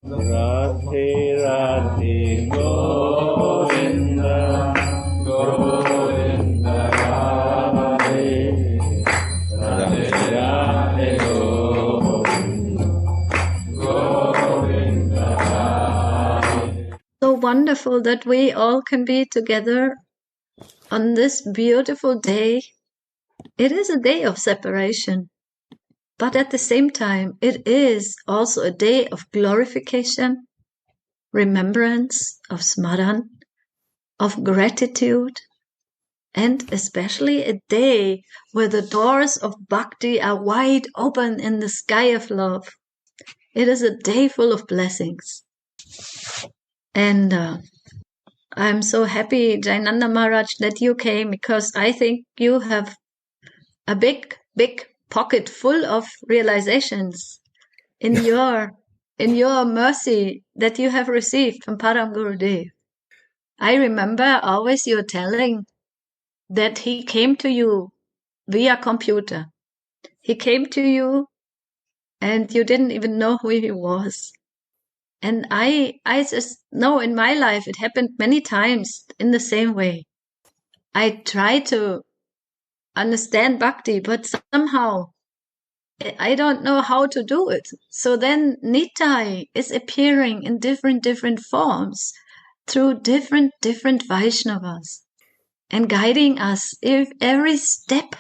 Radhe Radhe Govinda Govinda Radhe Radhe Radhe Govinda Govinda Radhe. So wonderful that we all can be together on this beautiful day. It is a day of separation, but at the same time, it is also a day of glorification, remembrance, of smaran, of gratitude, and especially a day where the doors of bhakti are wide open in the sky of love. It is a day full of blessings. And I'm so happy, Jainanda Maharaj, that you came, because I think you have a big, big pocket full of realizations in your mercy that you have received from Param Gurudev. I remember always you telling that he came to you via computer. He came to you and you didn't even know who he was. And I just know in my life it happened many times in the same way. I try to understand bhakti, but somehow I don't know how to do it. So then Nitai is appearing in different forms through different Vaishnavas and guiding us every step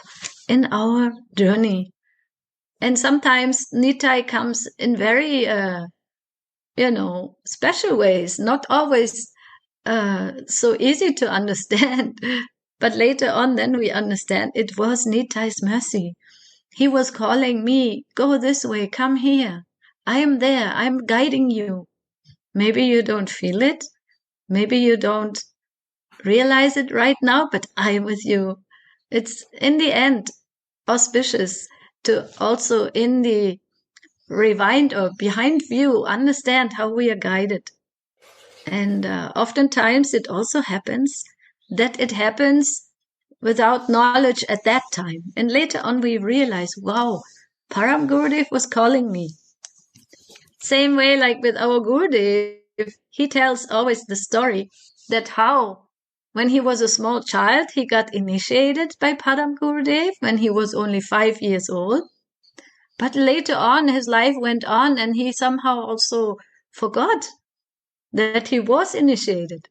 in our journey. And sometimes Nitai comes in very, special ways, not always so easy to understand. But later on, then we understand it was Nitai's mercy. He was calling me, go this way, come here. I am there, I'm guiding you. Maybe you don't feel it. Maybe you don't realize it right now, but I'm with you. It's in the end auspicious to also in the rewind or behind view understand how we are guided. And oftentimes it also happens that it happens without knowledge at that time. And later on we realize, wow, Param Gurudev was calling me. Same way like with our Gurudev, he tells always the story that how when he was a small child, he got initiated by Param Gurudev when he was only 5 years old. But later on, his life went on and he somehow also forgot that he was initiated.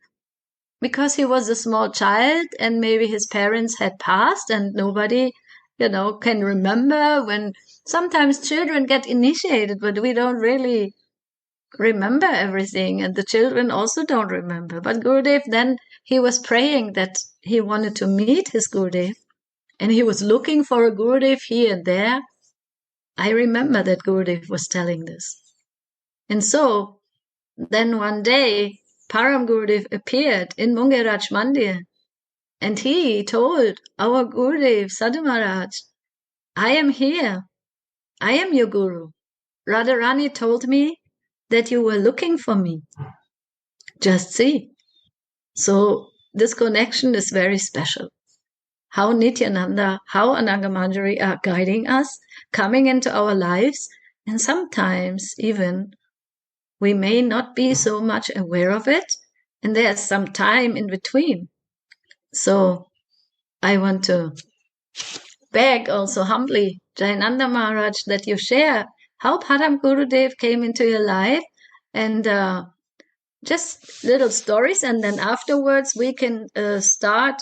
Because he was a small child and maybe his parents had passed and nobody, can remember when sometimes children get initiated, but we don't really remember everything. And the children also don't remember. But Gurudev, then he was praying that he wanted to meet his Gurudev and he was looking for a Gurudev here and there. I remember that Gurudev was telling this. And so then one day, Param Gurudev appeared in Mungeraj Mandir and he told our Gurudev Sadhu Maharaj, I am here. I am your Guru. Radharani told me that you were looking for me. Just see. So this connection is very special. How Nityananda, how Anangamanjari are guiding us, coming into our lives, and sometimes even we may not be so much aware of it, and there's some time in between. So I want to beg also humbly, Jainanda Maharaj, that you share how Param Gurudev came into your life and just little stories, and then afterwards we can start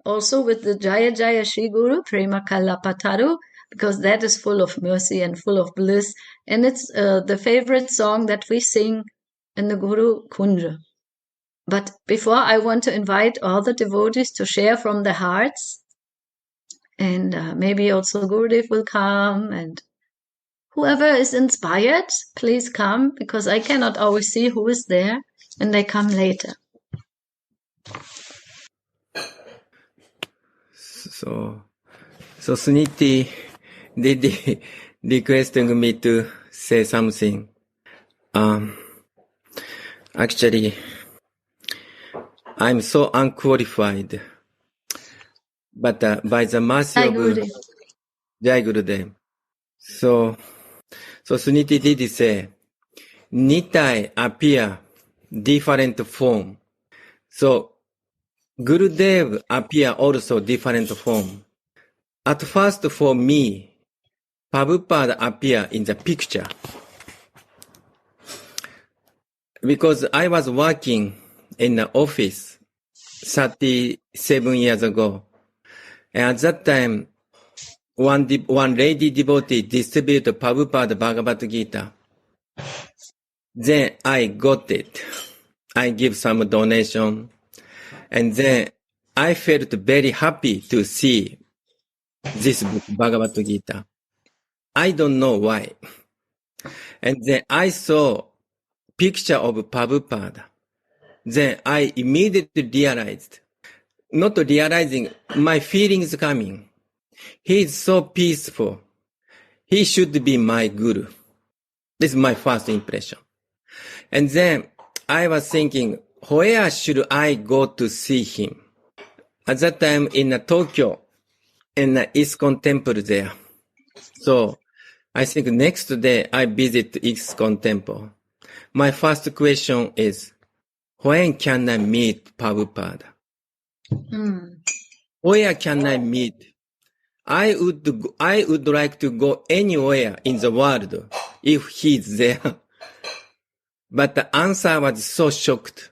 also with the Jaya Jaya Shri Guru, Prema Kalapataru, because that is full of mercy and full of bliss. And it's the favorite song that we sing in the Guru Kunja. But before, I want to invite all the devotees to share from their hearts. And maybe also Gurudev will come. And whoever is inspired, please come, because I cannot always see who is there. And they come later. So Suniti did requesting me to say something. Actually, I'm so unqualified. But by the mercy of Jai Gurudev. So Suniti did say, Nitai appear different form. So Gurudev appear also different form. At first for me, Prabhupada appear in the picture. Because I was working in the office 37 years ago. And at that time, one lady devotee distributed Prabhupada Bhagavad Gita. Then I got it. I give some donation. And then I felt very happy to see this book, Bhagavad Gita. I don't know why. And then I saw picture of Prabhupada. Then I immediately realized, not realizing, my feelings coming. He is so peaceful. He should be my guru. This is my first impression. And then I was thinking, where should I go to see him? At that time in Tokyo, in the ISKCON temple there. So I think next day I visit ISKCON temple. My first question is, when can I meet Prabhupada? Where can I meet? I would like to go anywhere in the world if he's there. But the answer was so shocked.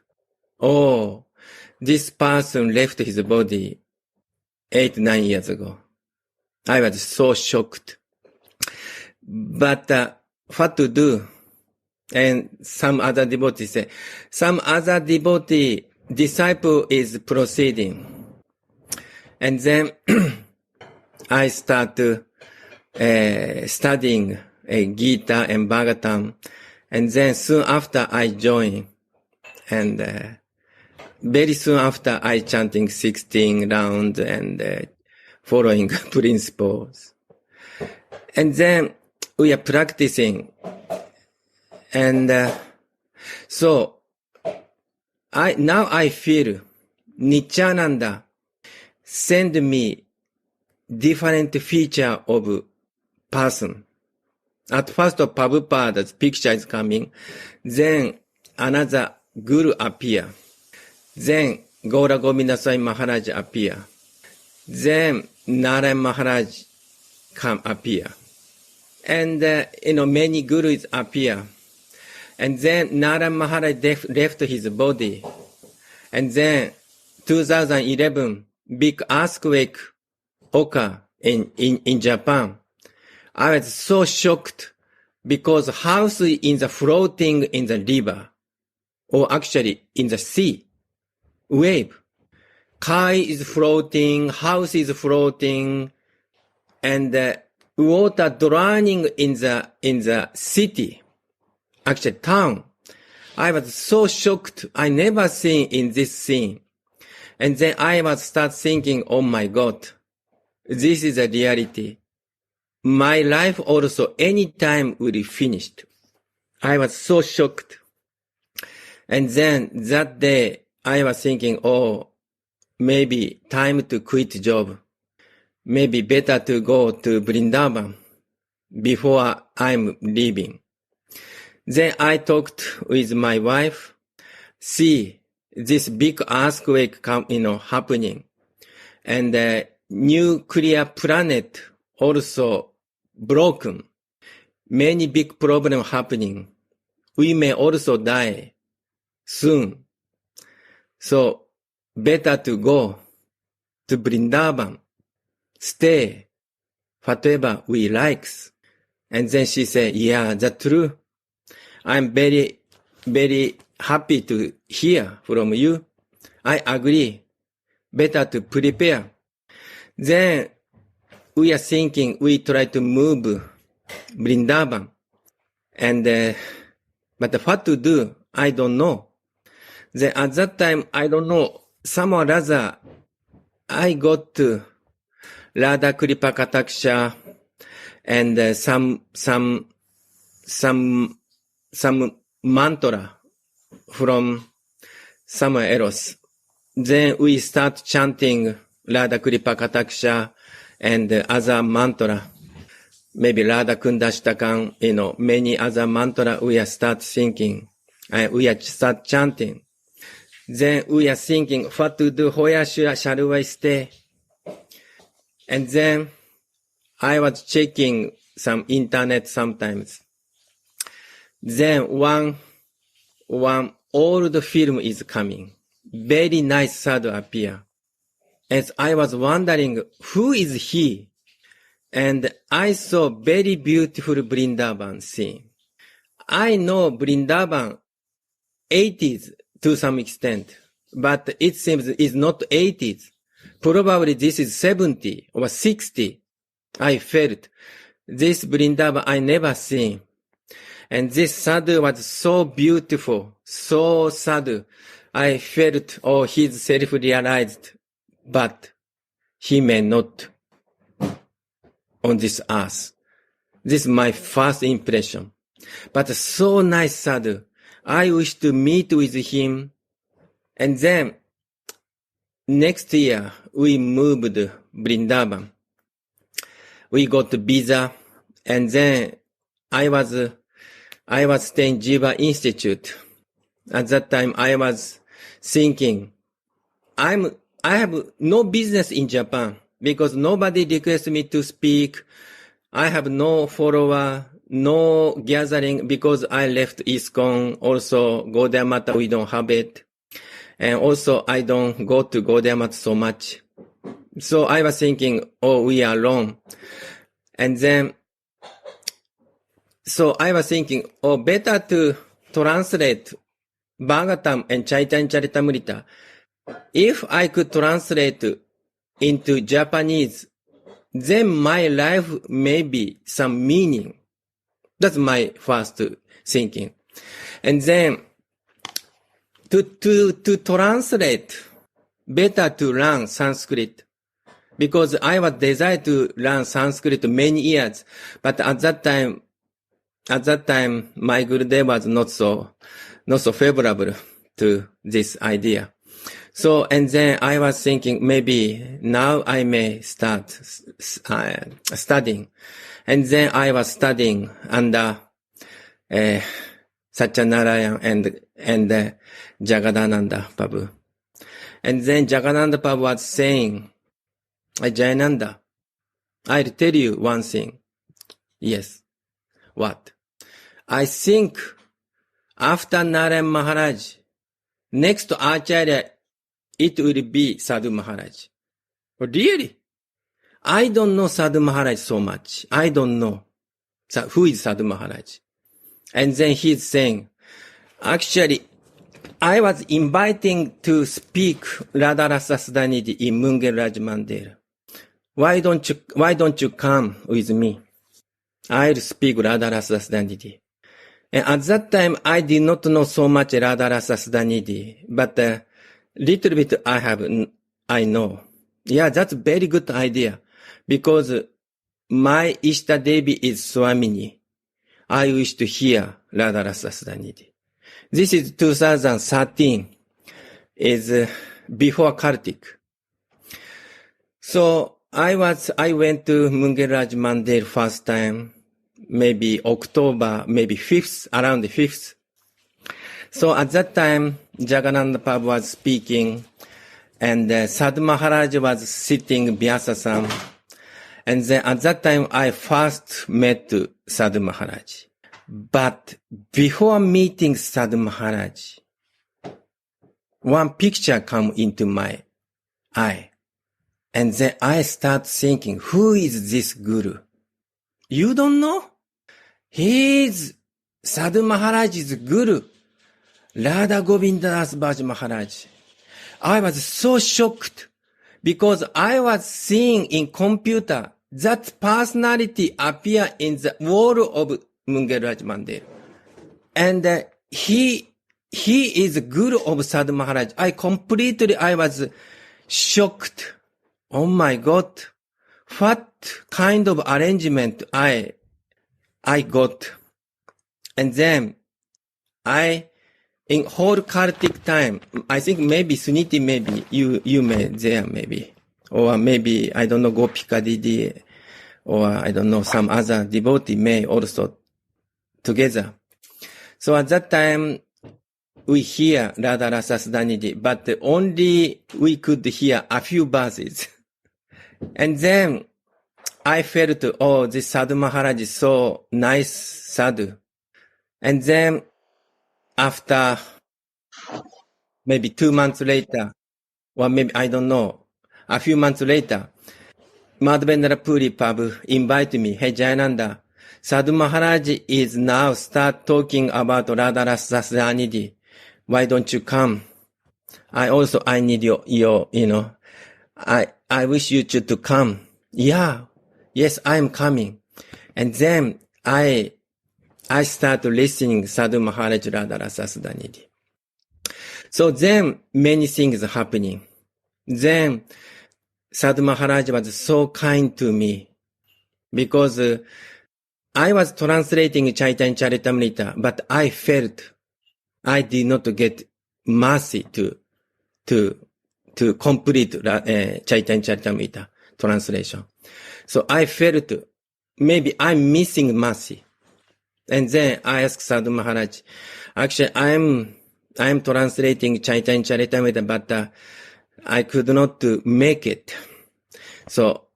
Oh, this person left his body 8-9 years ago. I was so shocked. But what to do? And some other devotee say, some other devotee disciple is proceeding. And then I start studying Gita and Bhagavatam. And then soon after I join. And very soon after I chanting 16 rounds and following principles. And then we are practicing. And so now I feel Nityananda send me different feature of person. At first Prabhupada's picture is coming, then another guru appear, then Gaura Govinda Swami Maharaj appear, then Narayan Maharaj come appear, and many gurus appear, and then Narayan Maharaj left his body, and then 2011 big earthquake occur in Japan. I was so shocked because house is floating in the river, or actually in the sea, wave. Car is floating, house is floating, and water drowning in the city, actually town. I was so shocked. I never seen in this scene. And then I was start thinking, oh my God, this is a reality. My life also anytime will be finished. I was so shocked. And then that day I was thinking, oh, maybe time to quit job. Maybe better to go to Vrindavan before I'm leaving. Then I talked with my wife. See, this big earthquake happening. And nuclear planet also broken. Many big problems happening. We may also die soon. So better to go to Vrindavan, stay, whatever we likes. And then she said, yeah, that's true. I'm very, very happy to hear from you. I agree. Better to prepare. Then we are thinking we try to move Vrindavan. And, but what to do, I don't know. Then at that time, I don't know, somehow or other, I got to Radha Kripa Kataksha and some mantra from somewhere else. Then we start chanting Radha Kripa Kataksha and other mantra. maybe Radha Kundashtakan, many other mantra we are start thinking, and we are start chanting. Then we are thinking, what to do, where shall I stay? And then I was checking some internet sometimes. Then one old film is coming. Very nice sadhu appear. And I was wondering, who is he? And I saw very beautiful Vrindavan scene. I know Vrindavan 80s to some extent, but it seems it's not 80s. Probably this is 70 or 60. I felt this Vrindavan I never seen. And this sadhu was so beautiful, so sadhu. I felt, he's self-realized, but he may not on this earth. This is my first impression. But so nice sadhu. I wish to meet with him. And then next year we moved Vrindavan. We got visa, and then I was staying Jiva Institute. At that time I was thinking, I have no business in Japan because nobody requests me to speak. I have no follower, no gathering because I left ISKCON. Also, Gaudiya Mata, we don't have it. And also, I don't go to Gaudiya Mata so much. So I was thinking, we are alone. And then, so I was thinking, better to translate Bhagavatam and Chaitanya Charitamrita. If I could translate into Japanese, then my life may be some meaning. That's my first thinking. And then, to translate, better to learn Sanskrit. Because I was desired to learn Sanskrit many years. But at that time, my Gurudev was not so favorable to this idea. So, and then I was thinking maybe now I may start studying. And then I was studying under Satyanarayan and Jagadananda Prabhu. And then Jagadananda Prabhu was saying, Jayananda, I'll tell you one thing. Yes. What? I think after Narayan Maharaj, next Acharya, it will be Sadhu Maharaj. Really? I don't know Sadhu Maharaj so much. I don't know who is Sadhu Maharaj. And then he's saying, actually, I was inviting to speak Radha Rasa Sudhanidhi in Mungel Raj Mandir. Why don't you come with me? I'll speak Radha Rasa Sudhanidhi. And at that time, I did not know so much Radha Rasa Sudhanidhi, but little bit I know. Yeah, that's a very good idea. Because my Ishta Devi is Swamini. I wish to hear Radha Rasa Sudhanidhi. This is 2013. Is before Kartik. So I went to Mungel Raj Mandir first time, maybe October, maybe 5th, around the 5th. So at that time, Jagananda Prabhu was speaking, and Sadhu Maharaj was sitting Vyasa-san. And then at that time, I first met Sadhu Maharaj. But before meeting Sadhu Maharaj, one picture come into my eye. And then I start thinking, who is this Guru? You don't know? He is Sadhu Maharaj's Guru, Radha Govinda Das Bhaja Maharaj. I was so shocked because I was seeing in computer that personality appear in the wall of Mungel Raj Mandir. And he is Guru of Sadhu Maharaj. I was shocked. Oh my God. What kind of arrangement I got. And then in whole Kartik time, I think maybe Suniti, maybe you may there maybe. Or maybe, I don't know, Gopika Didi or I don't know, some other devotee may also together. So at that time, we hear Radha Rasa Sudhanidhi, but only we could hear a few verses. And then I felt, oh, this Sadhu Maharaj is so nice Sadhu. And then after maybe 2 months later, or maybe, I don't know, a few months later, Madhavendra Puri Prabhu invited me, hey Jayananda, Sadhu Maharaj is now start talking about Radha Rasa Sudhanidhi. Why don't you come? I need your, I wish you to come. Yeah. Yes, I am coming. And then I start listening Sadhu Maharaj Radha Rasa Sudhanidhi. So then many things are happening. Then Sadhu Maharaj was so kind to me because I was translating Chaitanya Charitamrita, but I felt I did not get mercy to complete Chaitanya Charitamrita translation. So I felt maybe I'm missing mercy. And then I asked Sadhu Maharaj, actually I'm translating Chaitanya Charitamrita, but I could not make it. So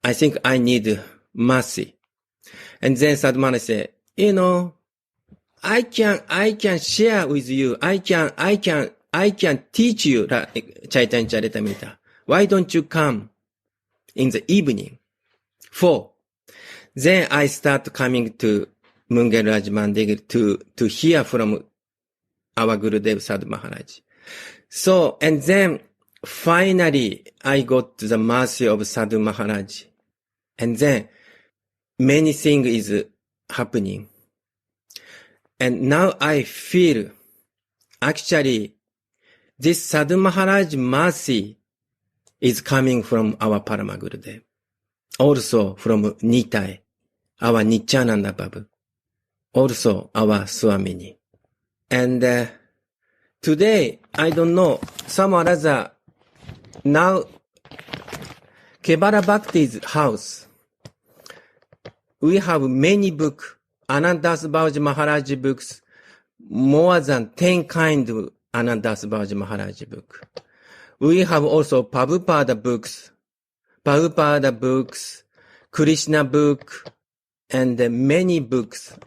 I think I need mercy. And then Sadhu Maharaj said, I can share with you. I can teach you Chaitanya Charitamrita. Why don't you come in the evening? 4. Then I start coming to Mungel Raj Mandir to hear from our Gurudev Sadhu Maharaj. So, and then finally I got the mercy of Sadhu Maharaj. And then many things is happening. And now I feel actually this Sadhu Maharaj mercy is coming from our Parama Gurudev. Also from Nitai, our Nityananda Babu. Also our Swamini. And today, I don't know, some or other, now Kebara Bhakti's house, we have many books, Anandas Babaji Maharaj books, more than 10 kind of Anandas Babaji Maharaj book. We have also Prabhupada books, Krishna book, and many books,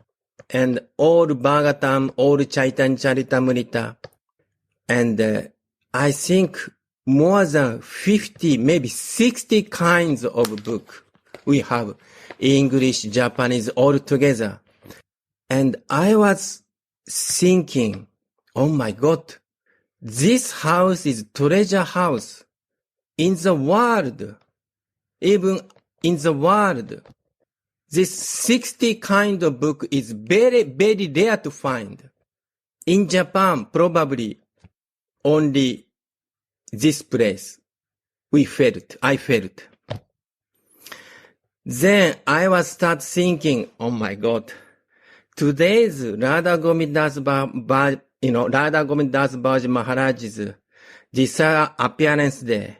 and all Bhagavatam, all Chaitanya Charitamrita. And I think more than 50, maybe 60 kinds of book we have, English, Japanese, all together. And I was thinking, oh my God, this house is treasure house in the world. Even in the world, this 60 kind of book is very, very rare to find. In Japan, probably only this place. I felt. Then I was start thinking, oh my God, today's Radha Govinda's Babaji Maharaj's desire appearance day.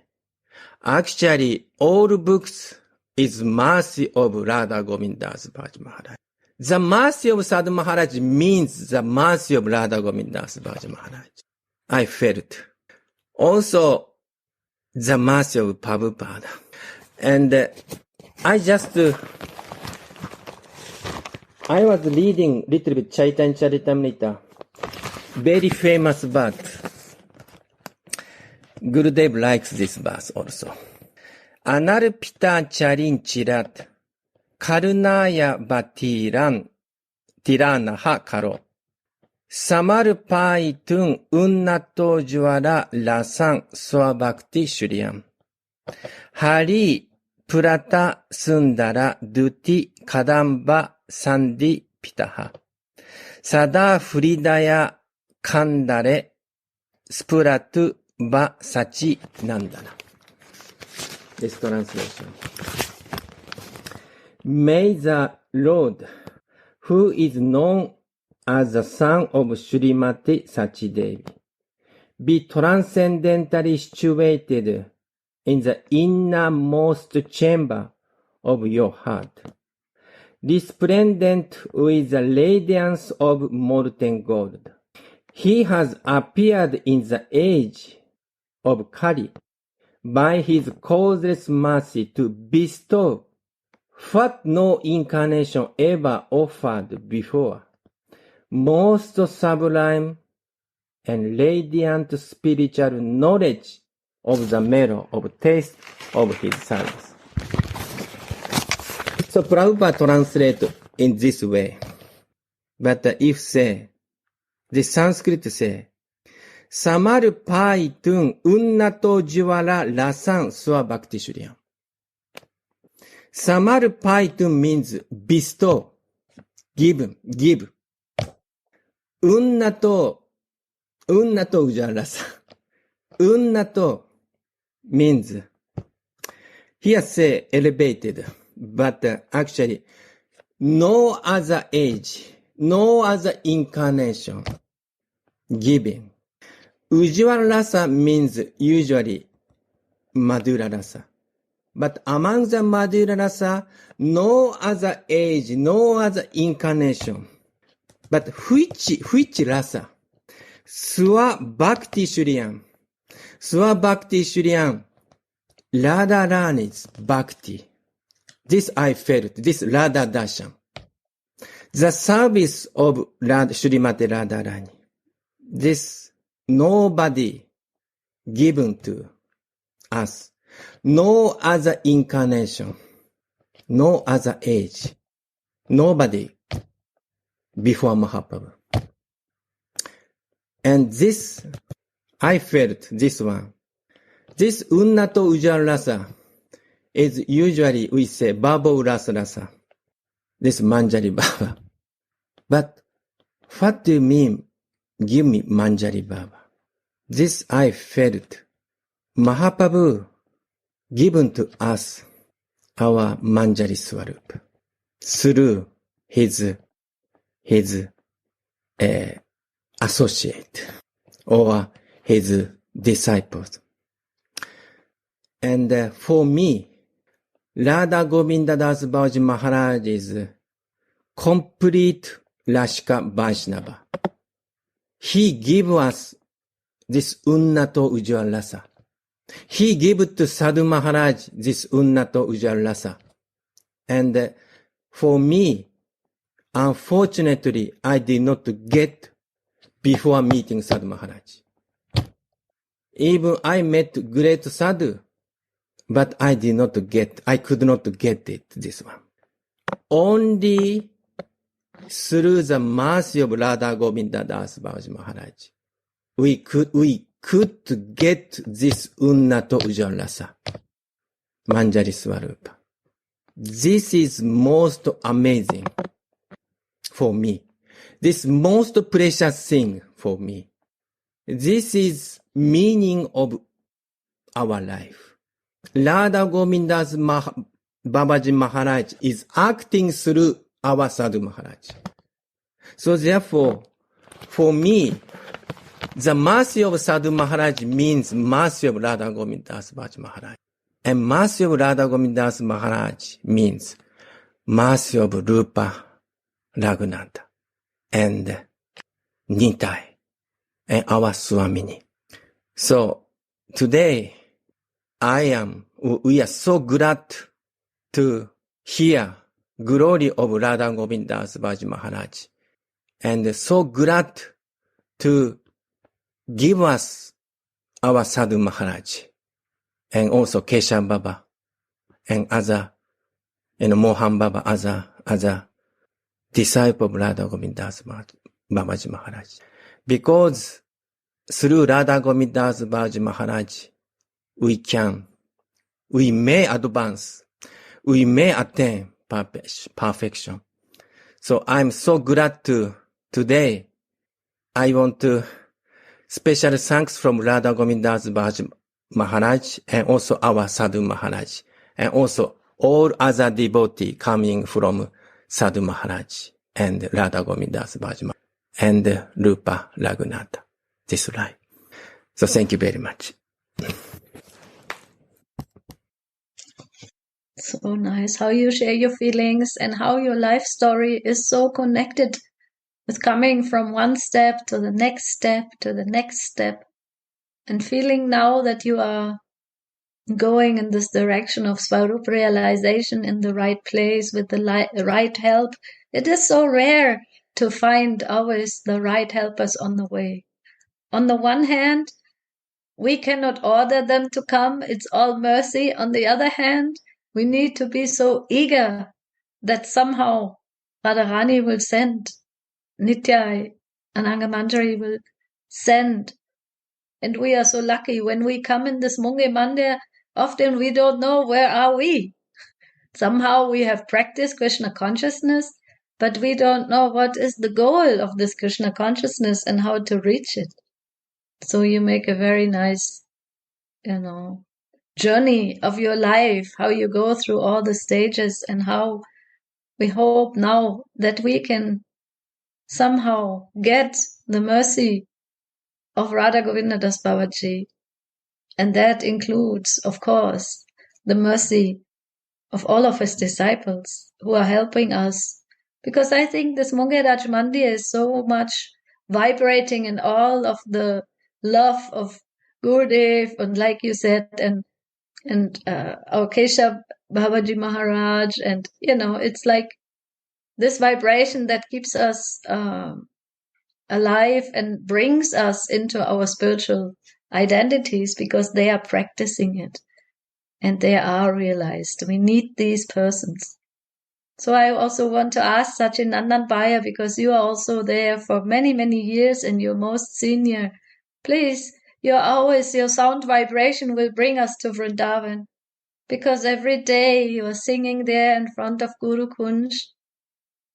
Actually, all books is mercy of Radha Govinda's Babaji Maharaj. The mercy of Sadhu Maharaj means the mercy of Radha Govinda's Babaji Maharaj. I felt. Also, the mercy of Prabhupada. And I was reading little bit Chaitanya Charitamrita. Very famous verse. Gurudev likes this verse also. Anarpita charin chirat karunaya tirana ha karo. Samar paitun unnato jwara lasan swabhakti shuryam. Hari purata sundara duti kadamba sandi pitaha. Sada fridaya kandare spuratu ba sachi nandana. This translation. May the Lord, who is known as the son of Srimati Sachidevi, be transcendently situated in the innermost chamber of your heart, resplendent with the radiance of molten gold. He has appeared in the age of Kali by his causeless mercy to bestow what no incarnation ever offered before, most sublime and radiant spiritual knowledge of the marrow of taste of his service. So Prabhupada translate in this way. But if say, the Sanskrit say, Samar pai tun unnato jiwala rasan swa bhakti shuryam. Samar pai tun means bestow, give. Unnato ujala rasa. Unnato means, here say elevated, but actually no other age, no other incarnation giving. Ujjwala rasa means usually Madhura rasa. But among the Madhura rasa, no other age, no other incarnation. But which rasa? Swa Bhakti Shuryam. Swa Bhakti Shuryam. Radha Rani's Bhakti. This I felt, this Radha Darshan. The service of Srimati Radharani. This nobody given to us. No other incarnation. No other age. Nobody before Mahaprabhu. And this, I felt this one. This Unnato Ujjwala Rasa is usually we say Babo Rasa. This Manjari Baba. But what do you mean, give me Manjari Baba? This I felt. Mahaprabhu given to us our Manjari Swarup through his associate or his disciples. And for me, Radha Govinda Das Babaji Maharaj is complete Rashika Vaishnava. He gave us this Unnato Ujjwala Rasa. He gave to Sadhu Maharaj this Unnato Ujjwala Rasa. And for me, unfortunately, I did not get before meeting Sadhu Maharaj. Even I met great Sadhu, but I could not get it, this one. Only through the mercy of Radha Govinda Das Babaji Maharaj, we could get this Unnato Ujjwala Rasa, Manjari Swarupa. This is most amazing for me. This most precious thing for me. This is meaning of our life. Radha Govinda's Babaji Maharaj is acting through our Sadhu Maharaj. So therefore, for me, the mercy of Sadhu Maharaj means mercy of Radha Govinda's Babaji Maharaj. And mercy of Radha Govinda's Maharaj means mercy of Rupa Raghunatha and Nitai and our Swamini. So today, we are so glad to hear glory of Radha Govinda's Babaji Maharaj, and so glad to give us our Sadhu Maharaj, and also Keshav Baba, and other, Mohan Baba, other disciple of Radha Govinda's Babaji Maharaj. Because through Radha Govinda's Babaji Maharaj, we may advance, we may attain perfection. So I'm so glad today, I want to special thanks from Radha Govinda's Babaji Maharaj and also our Sadhu Maharaj and also all other devotees coming from Sadhu Maharaj and Radha Govinda's Babaji Maharaj and Rupa Raghunatha. This life. So thank you very much. So nice how you share your feelings and how your life story is so connected with coming from one step to the next step to the next step and feeling now that you are going in this direction of Swarup realization in the right place with the right help. It is so rare to find always the right helpers on the way. On the one hand, we cannot order them to come. It's all mercy. On the other hand, we need to be so eager that somehow Radharani will send, Nityai and Angamanjari will send. And we are so lucky when we come in this Munge Mandir, often we don't know where are we. Somehow we have practiced Krishna consciousness, but we don't know what is the goal of this Krishna consciousness and how to reach it. So you make a very nice, journey of your life, how you go through all the stages and how we hope now that we can somehow get the mercy of Radha Govinda Das Babaji. And that includes, of course, the mercy of all of his disciples who are helping us. Because I think this Mungeraj Mandir is so much vibrating in all of the love of Gurudev and like you said, and our Keshav Babaji Maharaj. And, it's like this vibration that keeps us alive and brings us into our spiritual identities because they are practicing it and they are realized. We need these persons. So I also want to ask Sachinandan Bhaiya, because you are also there for many, many years and you're most senior. Please, your sound vibration will bring us to Vrindavan, because every day you are singing there in front of Guru Kunj.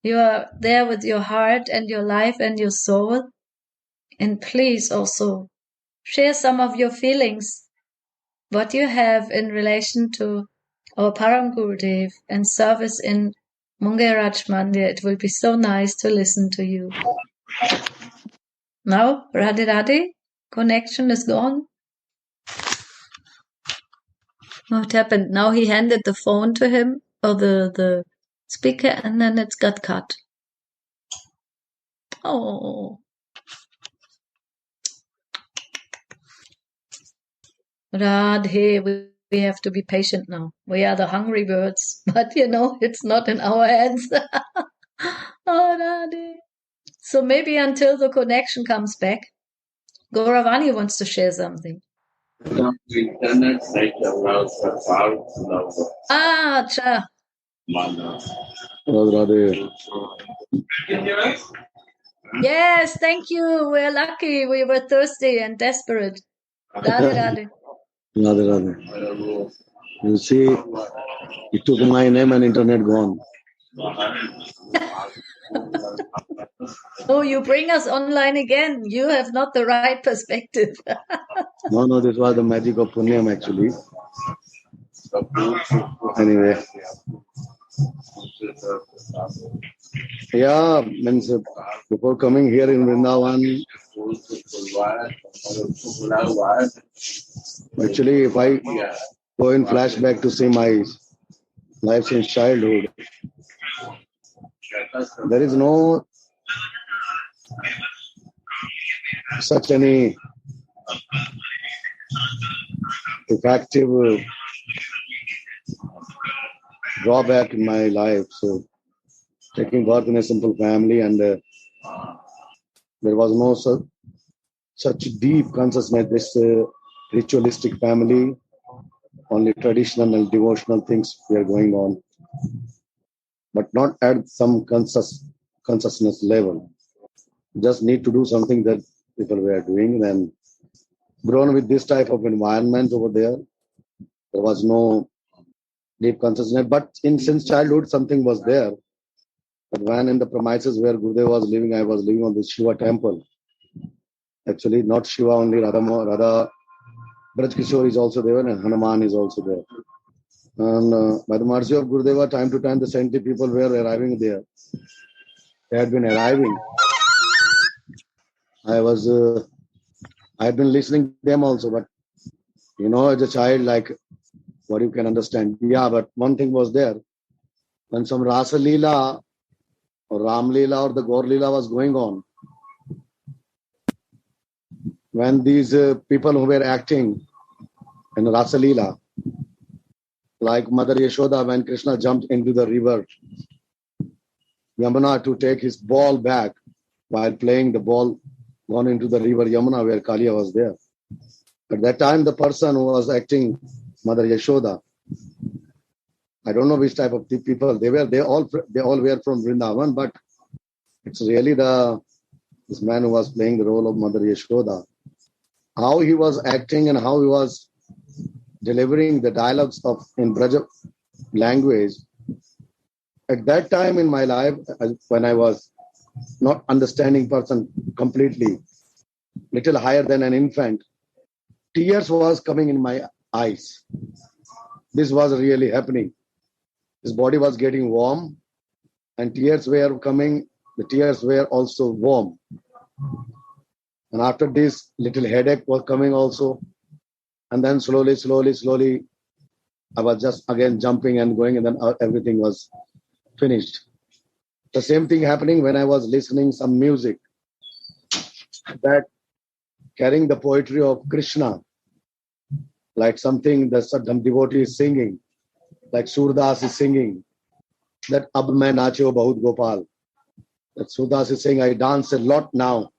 You are there with your heart and your life and your soul. And please also share some of your feelings, what you have in relation to our Param Gurudev and service in Mungeraj Mandir. It will be so nice to listen to you. Now, Radhe Radhe, connection is gone. What happened? Now he handed the phone to him, or the speaker, and then it got cut. Oh. Radhe, we have to be patient now. We are the hungry birds, but it's not in our hands. Oh, Radhe. So maybe until the connection comes back, Gauravani wants to share something. Internet site allows for files. Cha. Radhe. Yes, thank you. We're lucky. We were thirsty and desperate. Radhe, Radhe. Radhe, Radhe. You see, it took my name and internet gone. Oh, you bring us online again. You have not the right perspective. No, this was the magic of Punyam actually. Anyway. Yeah, means before coming here in Vrindavan, actually if I go in flashback to see my life since childhood, there is no such any effective drawback in my life. So taking birth in a simple family, and there was no such deep consciousness, this ritualistic family, only traditional and devotional things were going on, but not at some consciousness level. Just need to do something that people were doing, and grown with this type of environment over there. There was no deep consciousness, but since childhood something was there. But when in the premises where Gurudev was living, I was living on the Shiva temple. Actually, not Shiva only, Radha Braj Kishore is also there and Hanuman is also there. And by the mercy of Gurudeva, time to time the saintly people were arriving there. They had been arriving. I had been listening to them also, but as a child, like what you can understand. Yeah, but one thing was there. When some Rasa Leela or Ram Leela or the Gaur Leela was going on, when these people who were acting in Rasa Leela, like Mother Yashoda, when Krishna jumped into the river Yamuna to take his ball back while playing, the ball gone into the river Yamuna where Kaliya was there. At that time, the person who was acting Mother Yashoda, I don't know which type of people they all were from Vrindavan, but it's really this man who was playing the role of Mother Yashoda. How he was acting and how he was delivering the dialogues in Braja language. At that time in my life, when I was not understanding person completely, little higher than an infant, tears was coming in my eyes. This was really happening. His body was getting warm and tears were coming. The tears were also warm. And after this, little headache was coming also. And then slowly, I was just again jumping and going, and then everything was finished. The same thing happening when I was listening some music that carrying the poetry of Krishna, like something that some devotee is singing, like Surdas is singing, that Ab main nacho bahut Gopal. That Surdas is saying, I dance a lot now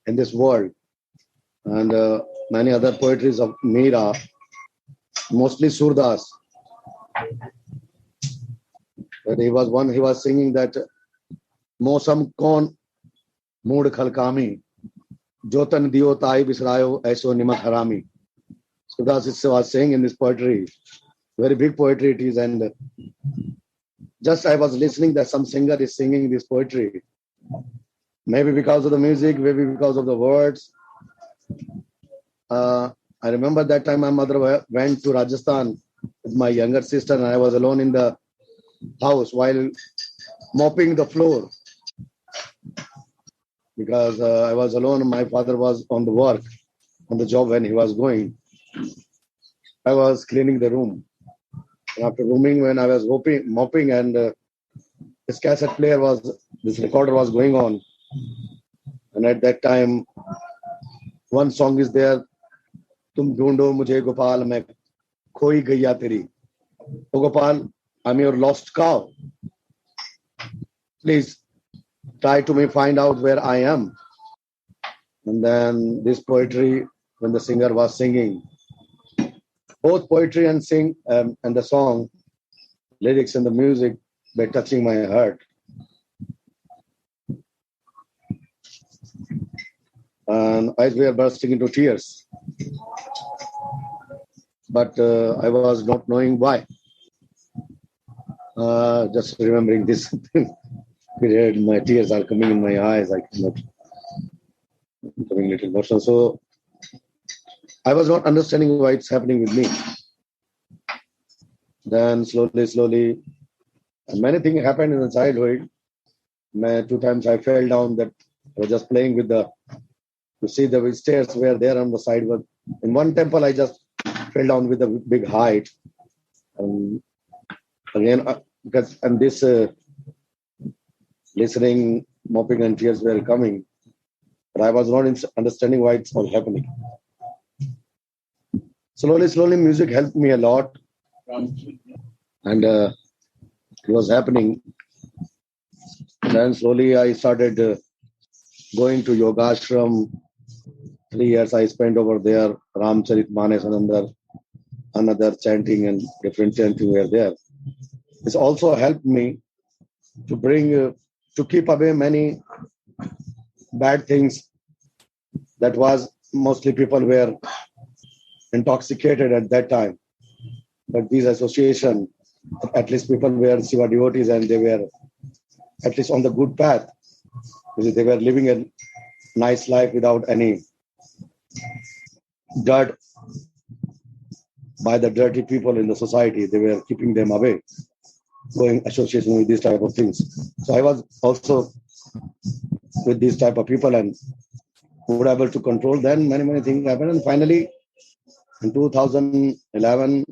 in this world. And many other poetries of Meera, mostly Surdas. But he was singing that Mosam kon mood khalkami, Jotan diyo tai bisrayo aiso nimak harami. Surdas was saying in this poetry, very big poetry it is, and just I was listening that some singer is singing this poetry. Maybe because of the music, maybe because of the words. I remember that time my mother went to Rajasthan with my younger sister, and I was alone in the house while mopping the floor. Because I was alone, my father was on the job when he was going. I was cleaning the room. And after rooming, when I was mopping, and this cassette player this recorder was going on. And at that time, one song is there, Tum dhoondho mujhe Gopal, main khoi gaiya teri. Oh Gopal, I'm your lost cow. Please try to find out where I am. And then this poetry, when the singer was singing, both poetry and the song, lyrics and the music, were touching my heart. And eyes were bursting into tears. But I was not knowing why. Just remembering this period, my tears are coming in my eyes. I cannot, becoming little emotional. So I was not understanding why it's happening with me. Then slowly, and many things happened in the childhood. 2 times I fell down. That I was just playing with you see the stairs were there on the side. But in one temple, I just fell down with a big height. And again, this listening, mopping, and tears were coming. But I was not understanding why it's all happening. Slowly, music helped me a lot. And it was happening. And then slowly I started going to yoga ashram. 3 years I spent over there. Ramcharitmanas and another chanting and different chanting were there. This also helped me to keep away many bad things. That was mostly people were intoxicated at that time. But these association, at least people were Shiva devotees and they were at least on the good path. They were living a nice life without any dirt by the dirty people in the society. They were keeping them away, going association with these type of things. So I was also with these type of people and were able to control. Then many things happened. And finally, in 2011,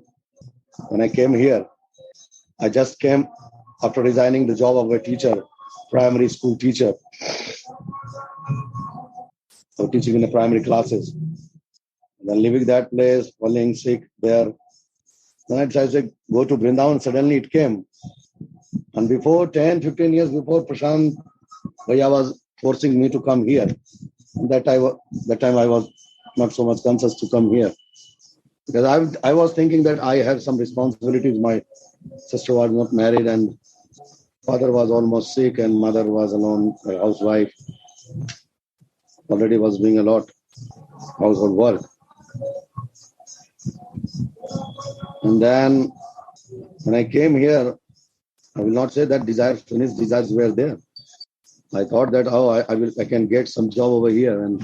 when I came here, I just came after resigning the job of a teacher, primary school teacher, or teaching in the primary classes. Then leaving that place, falling sick there. Then I tried to go to Vrindavan. Suddenly it came. And before 10, 15 years before, Prashant Bhaiya was forcing me to come here. That time I was not so much conscious to come here. Because I was thinking that I have some responsibilities. My sister was not married and father was almost sick and mother was alone, a housewife. Already was doing a lot household work. And then when I came here, I will not say that desires finished, desires were there. I thought that I can get some job over here and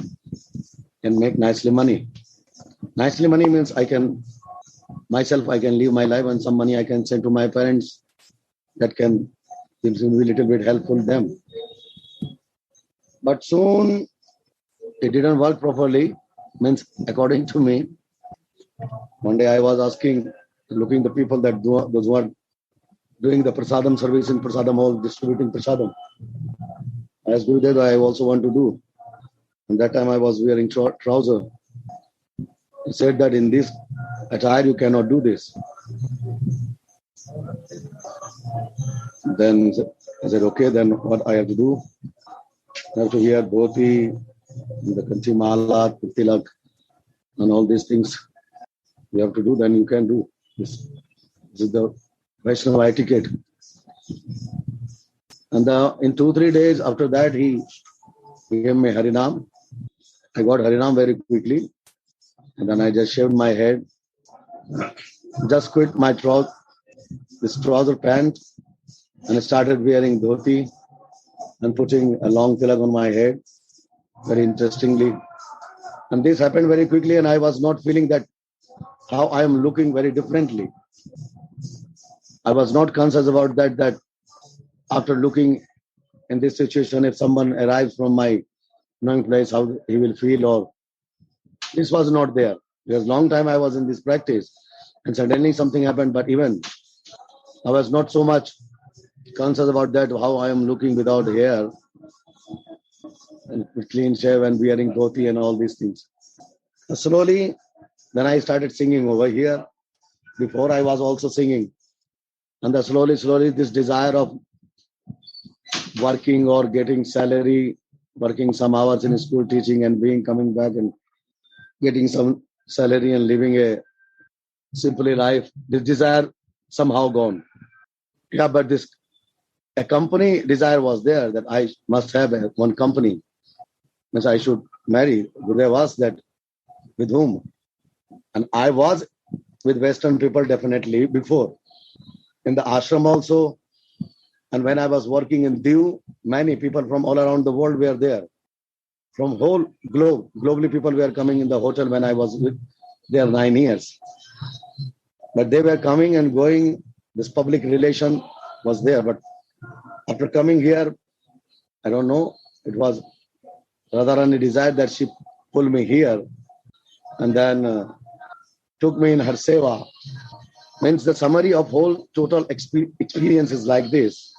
can make nicely money. Nicely money means I can live my life and some money I can send to my parents that can be a little bit helpful to them. But soon it didn't work properly. Means according to me, one day I was looking the people that those who are doing the prasadam service in prasadam hall, distributing prasadam. As Gurudev, I also want to do. And that time I was wearing trouser. He said that in this attire you cannot do this. Then I said, okay, then what I have to do? I have to wear dhoti, the kanchi mala, tilak, and all these things you have to do, then you can do. This is the Vaishnava etiquette. And in 2-3 days after that, he gave me Harinam. I got Harinam very quickly. And then I just shaved my head, just quit my this trouser pant, and I started wearing dhoti and putting a long tilak on my head, very interestingly. And this happened very quickly, and I was not feeling that how I am looking very differently. I was not conscious about that after looking in this situation, if someone arrives from my knowing place, how he will feel, or this was not there. Because long time I was in this practice and suddenly something happened, but even I was not so much conscious about that, how I am looking without hair and with clean shave and wearing dhoti and all these things. Slowly, then I started singing over here. Before I was also singing. And then slowly this desire of working or getting salary, working some hours in school teaching and coming back and getting some salary and living a simply life, this desire somehow gone. Yeah, but a company desire was there that I must have one company. Means I should marry. Gurudev asked that with whom? And I was with Western people definitely before. In the ashram also. And when I was working in Diu, many people from all around the world were there. From whole globe. Globally people were coming in the hotel when I was there 9 years. But they were coming and going. This public relation was there. But after coming here, I don't know, it was Radharani desired that she pull me here and then took me in her seva. Means the summary of whole total experience is like this,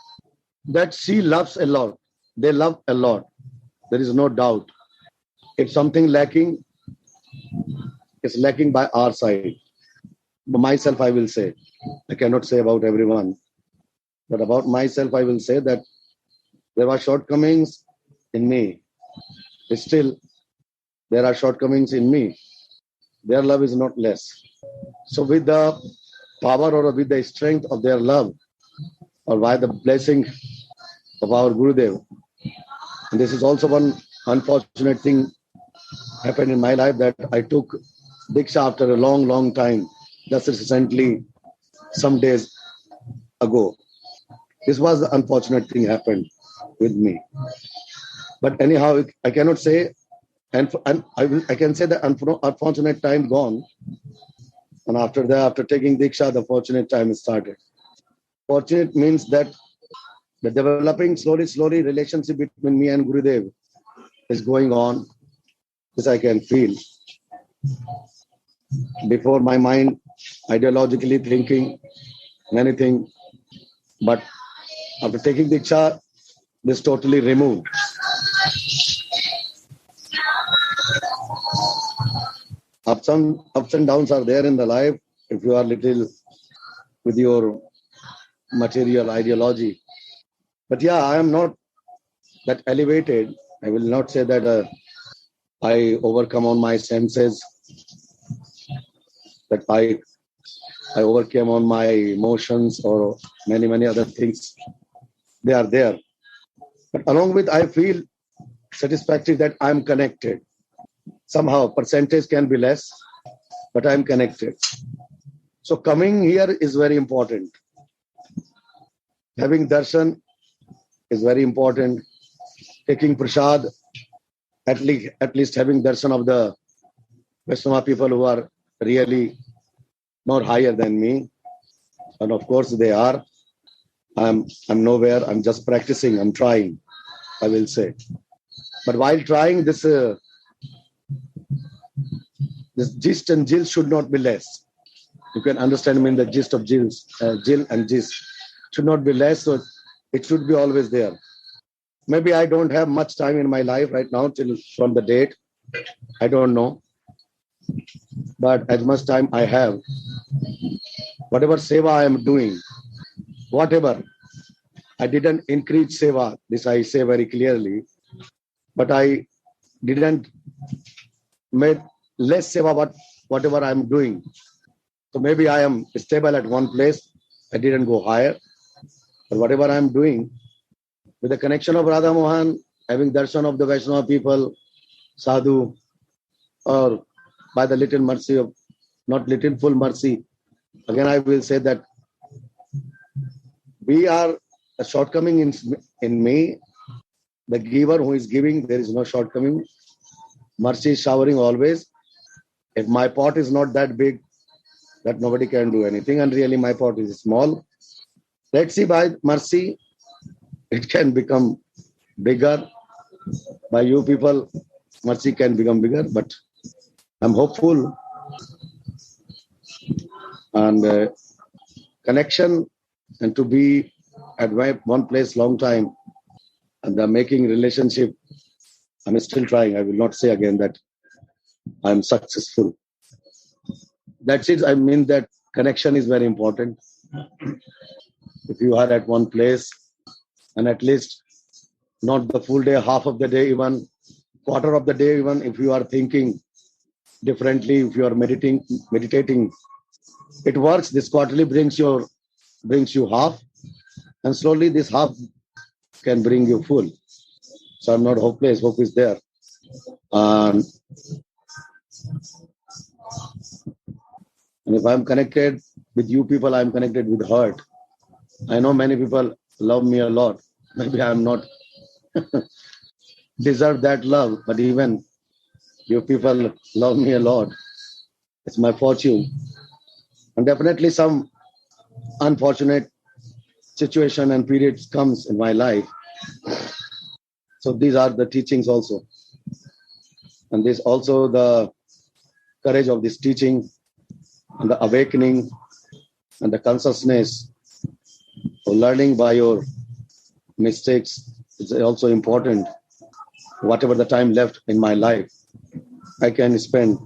that she loves a lot. They love a lot. There is no doubt. If something lacking, it's lacking by our side. But myself, I will say, I cannot say about everyone, but about myself, I will say that there are shortcomings in me. Still, there are shortcomings in me. Their love is not less. So with the power or with the strength of their love, or by the blessing of our Gurudev, and this is also one unfortunate thing happened in my life, that I took Diksha after a long time, just recently, some days ago. This was the unfortunate thing happened with me. But anyhow, I cannot say, and I can say the unfortunate time gone. And after that, after taking Diksha, the fortunate time started. Fortunate means that the developing slowly relationship between me and Gurudev is going on. This I can feel. Before my mind ideologically thinking anything, but after taking Diksha, this totally removed. Ups and downs are there in the life if you are little with your material ideology. But yeah, I am not that elevated. I will not say that I overcome on my senses, that I overcame on my emotions or many other things. They are there. But along with, I feel satisfactory that I'm connected. Somehow, percentage can be less, but I'm connected. So coming here is very important. Having darshan is very important. Taking prasad, at least having darshan of the Vaishnava people who are really not higher than me. And of course they are. I'm nowhere. I'm just practicing. I'm trying, I will say. But while trying, this gist and jil should not be less. You can understand me in the gist of jil and gist should not be less. So it should be always there. Maybe I don't have much time in my life right now till from the date. I don't know. But as much time I have, whatever seva I am doing, whatever, I didn't increase seva. This I say very clearly. But I didn't make less seva but whatever I am doing. So maybe I am stable at one place. I didn't go higher. But whatever I am doing, with the connection of Radha Mohan, having darshan of the Vaishnava people, sadhu, or by the little mercy of, not little, full mercy. Again, I will say that we are a shortcoming in me. The giver who is giving, there is no shortcoming. Mercy is showering always. If my pot is not that big, that nobody can do anything, and really my pot is small. Let's see, by mercy, it can become bigger. By you people, mercy can become bigger, but I'm hopeful. And connection and to be at one place long time and the making relationship, I'm still trying. I will not say again that I'm successful. That's it. I mean that connection is very important. If you are at one place and at least not the full day, half of the day, even quarter of the day, even if you are thinking differently, if you are meditating, it works. This quarterly brings you half, and slowly this half can bring you full. So I'm not hopeless. Hope is there. And if I'm connected with you people, I'm connected with heart. I know many people love me a lot. Maybe I'm not deserve that love, but even you people love me a lot. It's my fortune. And definitely some unfortunate situation and periods comes in my life. So these are the teachings also. And this also the courage of this teaching and the awakening and the consciousness of learning by your mistakes is also important. Whatever the time left in my life, I can spend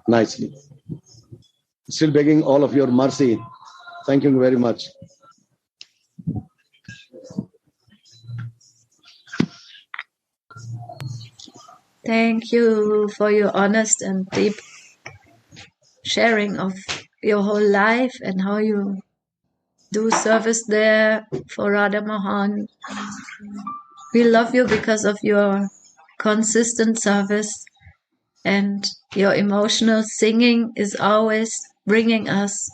nicely. Still begging all of your mercy. Thank you very much. Thank you for your honest and deep sharing of your whole life and how you do service there for Radha Mohan. We love you because of your consistent service, and your emotional singing is always bringing us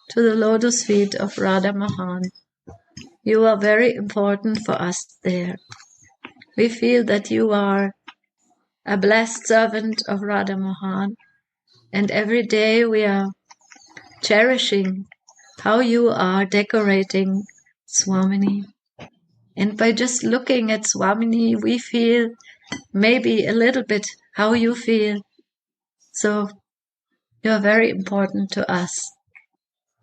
to the lotus feet of Radha Mohan. You are very important for us there. We feel that you are a blessed servant of Radha Mohan, and every day we are cherishing how you are decorating Swamini. And by just looking at Swamini, we feel maybe a little bit how you feel. So You're very important to us.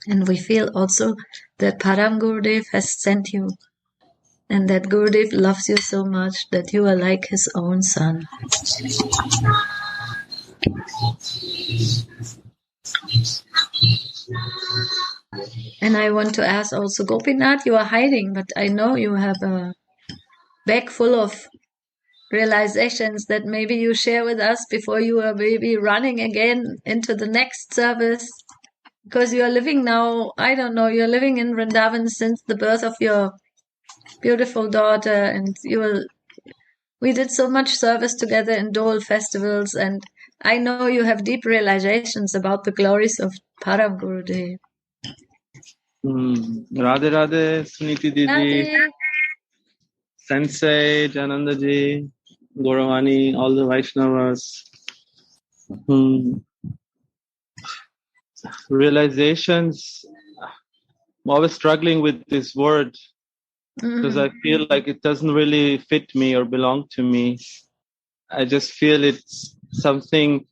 And we feel also that Param Gurudev has sent you and that Gurudev loves you so much that you are like his own son. And I want to ask also, Gopinath, you are hiding, but I know you have a bag full of realizations that maybe you share with us before you are maybe running again into the next service. Because you are living now, I don't know, you're living in Vrindavan since the birth of your beautiful daughter, and we did so much service together in Dole festivals, and I know you have deep realizations about the glories of Param Gurudev. Radhe Radhe, Suniti Didi, Radhe. Sensei, Janandaji, Gauravani, all the Vaishnavas. Realizations. I'm always struggling with this word because I feel like it doesn't really fit me or belong to me. I just feel it's something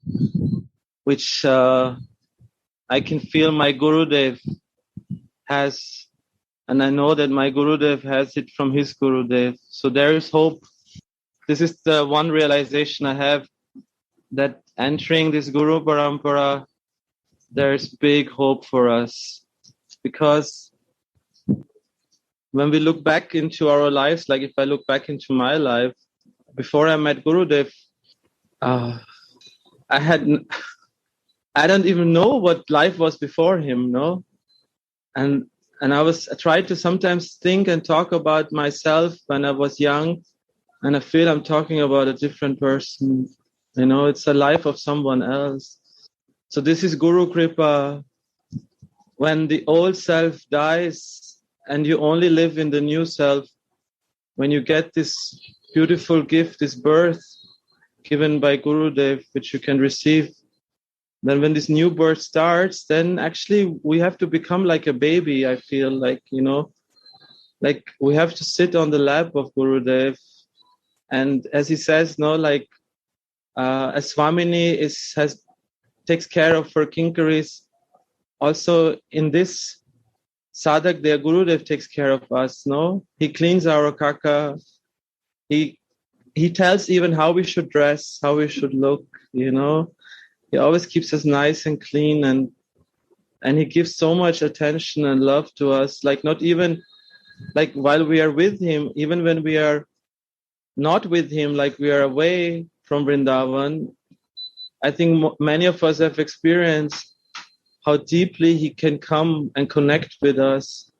which I can feel my Gurudev has, and I know that my Gurudev has it from his Gurudev. So there is hope. This is the one realization I have, that entering this Guru Parampara, there's big hope for us. Because when we look back into our lives, like if I look back into my life, before I met Gurudev, I don't even know what life was before him, no? And I tried to sometimes think and talk about myself when I was young, and I feel I'm talking about a different person. You know, it's a life of someone else. So this is Guru Kripa. When the old self dies and you only live in the new self, when you get this beautiful gift, this birth given by Gurudev, which you can receive, then when this new birth starts, then actually we have to become like a baby, I feel like, you know, like we have to sit on the lap of Gurudev. And as he says, no, like a Swamini takes care of her kinkaris. Also in this sadhak, their Gurudev takes care of us, no? He cleans our kaka. He tells even how we should dress, how we should look, you know? He always keeps us nice and clean, and he gives so much attention and love to us, like not even like while we are with him, even when we are not with him, like we are away from Vrindavan. I think many of us have experienced how deeply he can come and connect with us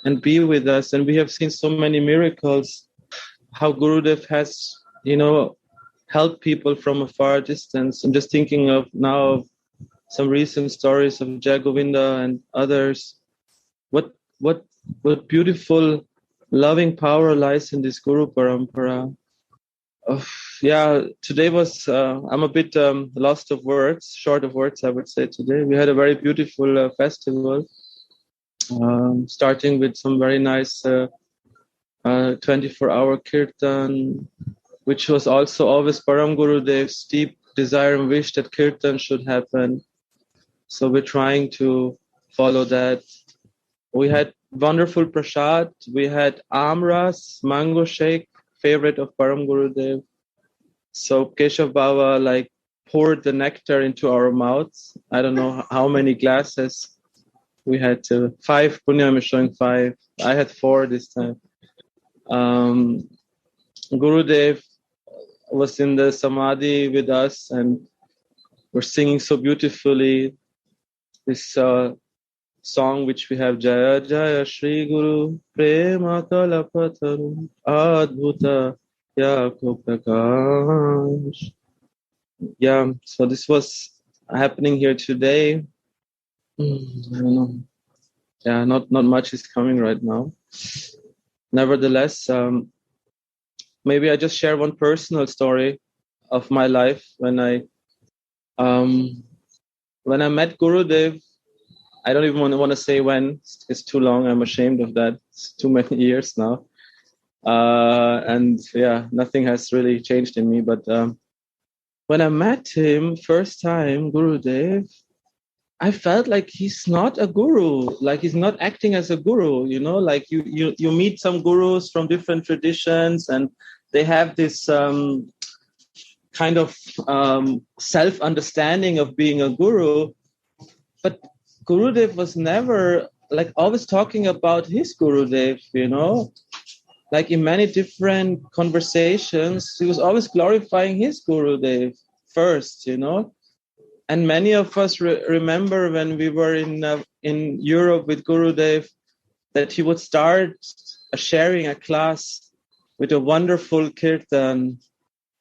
and be with us. And we have seen so many miracles, how Gurudev has, you know, helped people from a far distance. I'm just thinking of now some recent stories of Govinda and others. What beautiful, loving power lies in this Guru Parampara. Today was, I'm a bit lost of words, short of words, I would say today. We had a very beautiful festival, starting with some very nice 24-hour kirtan, which was also always Param Gurudev's deep desire and wish that kirtan should happen. So we're trying to follow that. We had wonderful prasad. We had amras, mango shake, favorite of Param Gurudev. So Keshav Baba like poured the nectar into our mouths. I don't know how many glasses. We had 5. Punyam is showing 5. I had 4 this time. Gurudev was in the samadhi with us, and we're singing so beautifully this song which we have, Jaya Jaya Shri Guru Prema Kalapataru Adbhuta Yako Prakash. Yeah, so this was happening here today. I don't know. Yeah, not much is coming right now. Nevertheless, maybe I just share one personal story of my life when I met Gurudev. I don't even want to say when. It's too long. I'm ashamed of that. It's too many years now. And yeah, nothing has really changed in me. But when I met him first time, Gurudev, I felt like he's not a guru, like he's not acting as a guru, you know, like you meet some gurus from different traditions and they have this kind of self-understanding of being a guru. But Gurudev was never like always talking about his Gurudev, you know, like in many different conversations, he was always glorifying his Gurudev first, you know. And many of us remember when we were in Europe with Gurudev that he would start sharing a class with a wonderful kirtan.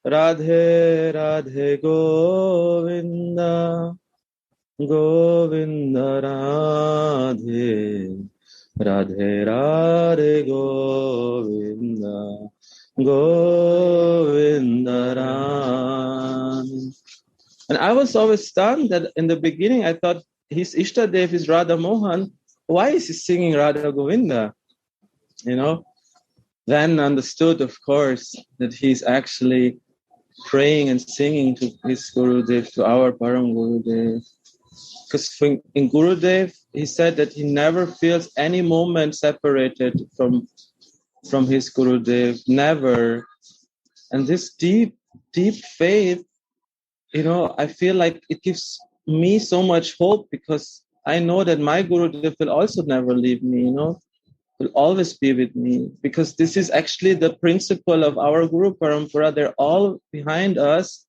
Radhe, Radhe, Govinda, Govinda, Radhe, Radhe, Radhe, Govinda, Govinda, Radhe. And I was always stunned that in the beginning I thought his Ishtadev is Radha Mohan. Why is he singing Radha Govinda? You know, then understood, of course, that he's actually praying and singing to his Gurudev, to our Param Gurudev. Because in Gurudev, he said that he never feels any moment separated from his Gurudev, never. And this deep, deep faith, you know, I feel like it gives me so much hope because I know that my Gurudev will also never leave me, you know, will always be with me, because this is actually the principle of our Guru Parampara. They're all behind us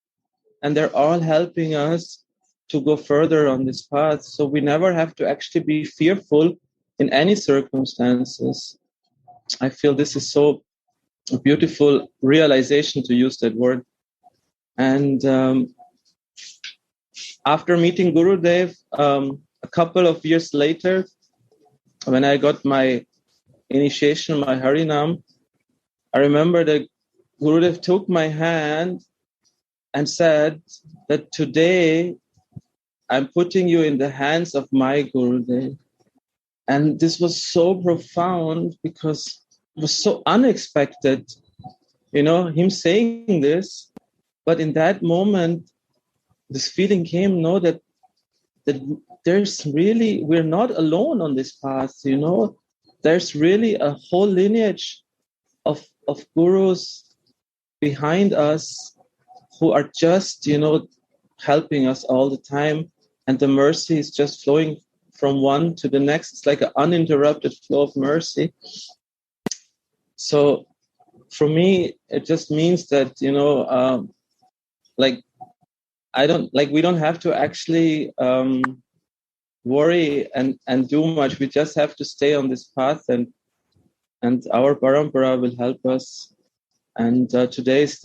and they're all helping us to go further on this path. So we never have to actually be fearful in any circumstances. I feel this is so a beautiful realization, to use that word. And after meeting Gurudev, a couple of years later, when I got my initiation, my Harinam, I remember that Gurudev took my hand and said that today I'm putting you in the hands of my Gurudev. And this was so profound because it was so unexpected, you know, him saying this. But in that moment, this feeling came, no, that there's really, we're not alone on this path, you know. There's really a whole lineage of gurus behind us who are just, you know, helping us all the time. And the mercy is just flowing from one to the next. It's like an uninterrupted flow of mercy. So for me, it just means that, you know, we don't have to actually worry and do much. We just have to stay on this path, and our parampara will help us. And today is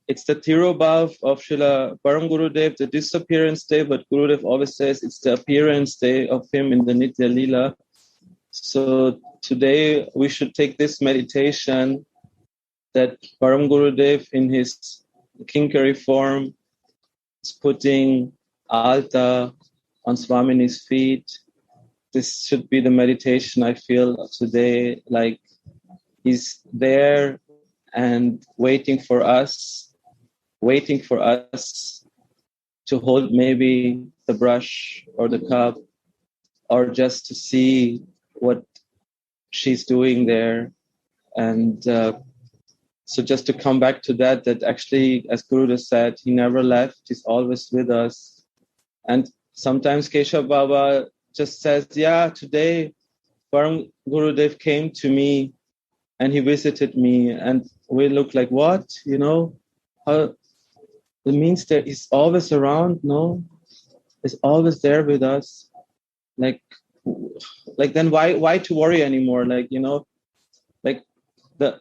it's the Tirobhava of Srila Param Gurudev, the disappearance day, but Gurudev always says it's the appearance day of him in the Nitya Leela. So today we should take this meditation that Param Gurudev in his Kinkari form is putting alta on Swamini's feet. This should be the meditation I feel today, like he's there and waiting for us to hold maybe the brush or the cup, or just to see what she's doing there. And so just to come back to that actually, as Gurudev said, he never left, he's always with us. And sometimes Keshav Baba just says, yeah, today Param Gurudev came to me and he visited me. And we look like, what? You know, how it means that he's always around, no? He's always there with us. Like then why to worry anymore? Like, you know, like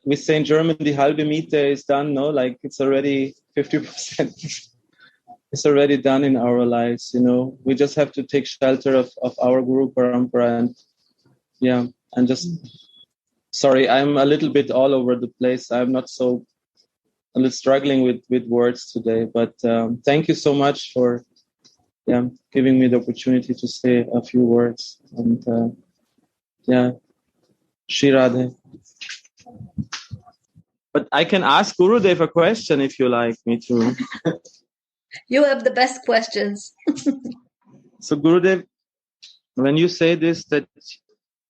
we say in German, the halbe Miete is done, no? Like it's already 50%. It's already done in our lives, you know. We just have to take shelter of our Guru Parampara. And yeah, and just, sorry, I'm a little bit all over the place. I'm not so, a little struggling with words today, but thank you so much for giving me the opportunity to say a few words. And Shri Radha. But I can ask Gurudev a question if you like me to. You have the best questions. So Gurudev, when you say this, that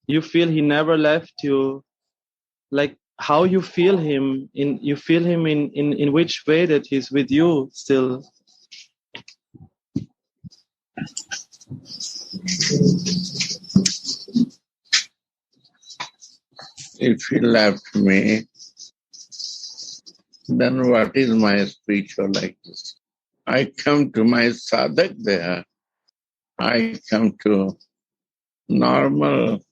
you feel he never left you, like how you feel him in which way that he's with you still? If he left me, then what is my spiritual life? I come to my sadhak there. I come to normal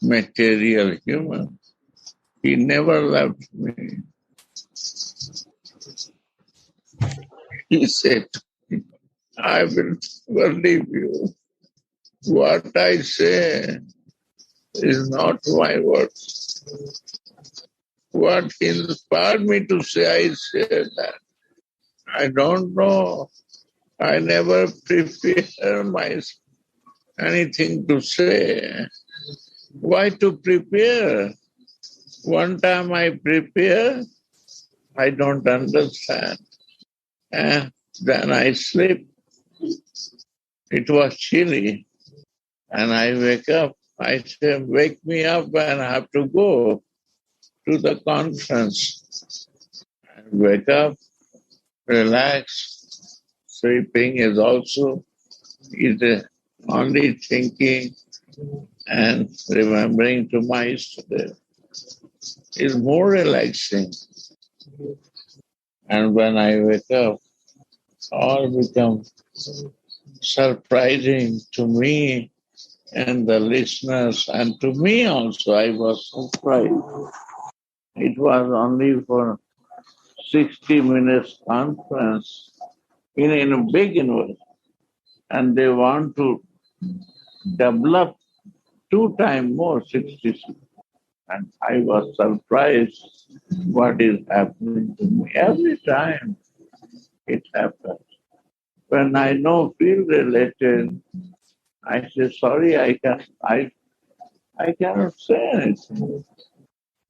material human. He never left me. He said, I will never leave you. What I say is not my words. What inspired me to say, I said that. I don't know. I never prepare anything to say. Why to prepare? One time I prepare, I don't understand. And then I sleep. It was chilly. And I wake up. I say, wake me up and I have to go to the conference. I wake up, relax. Sleeping is also only thinking and remembering to my yesterday is more relaxing. And when I wake up, all become surprising to me and the listeners, and to me also. I was surprised. It was only for 60 minutes conference in a big university, and they want to develop 2 times more, 66. And I was surprised what is happening to me. Every time it happens. When I know feel related, I say, sorry, I cannot say anything.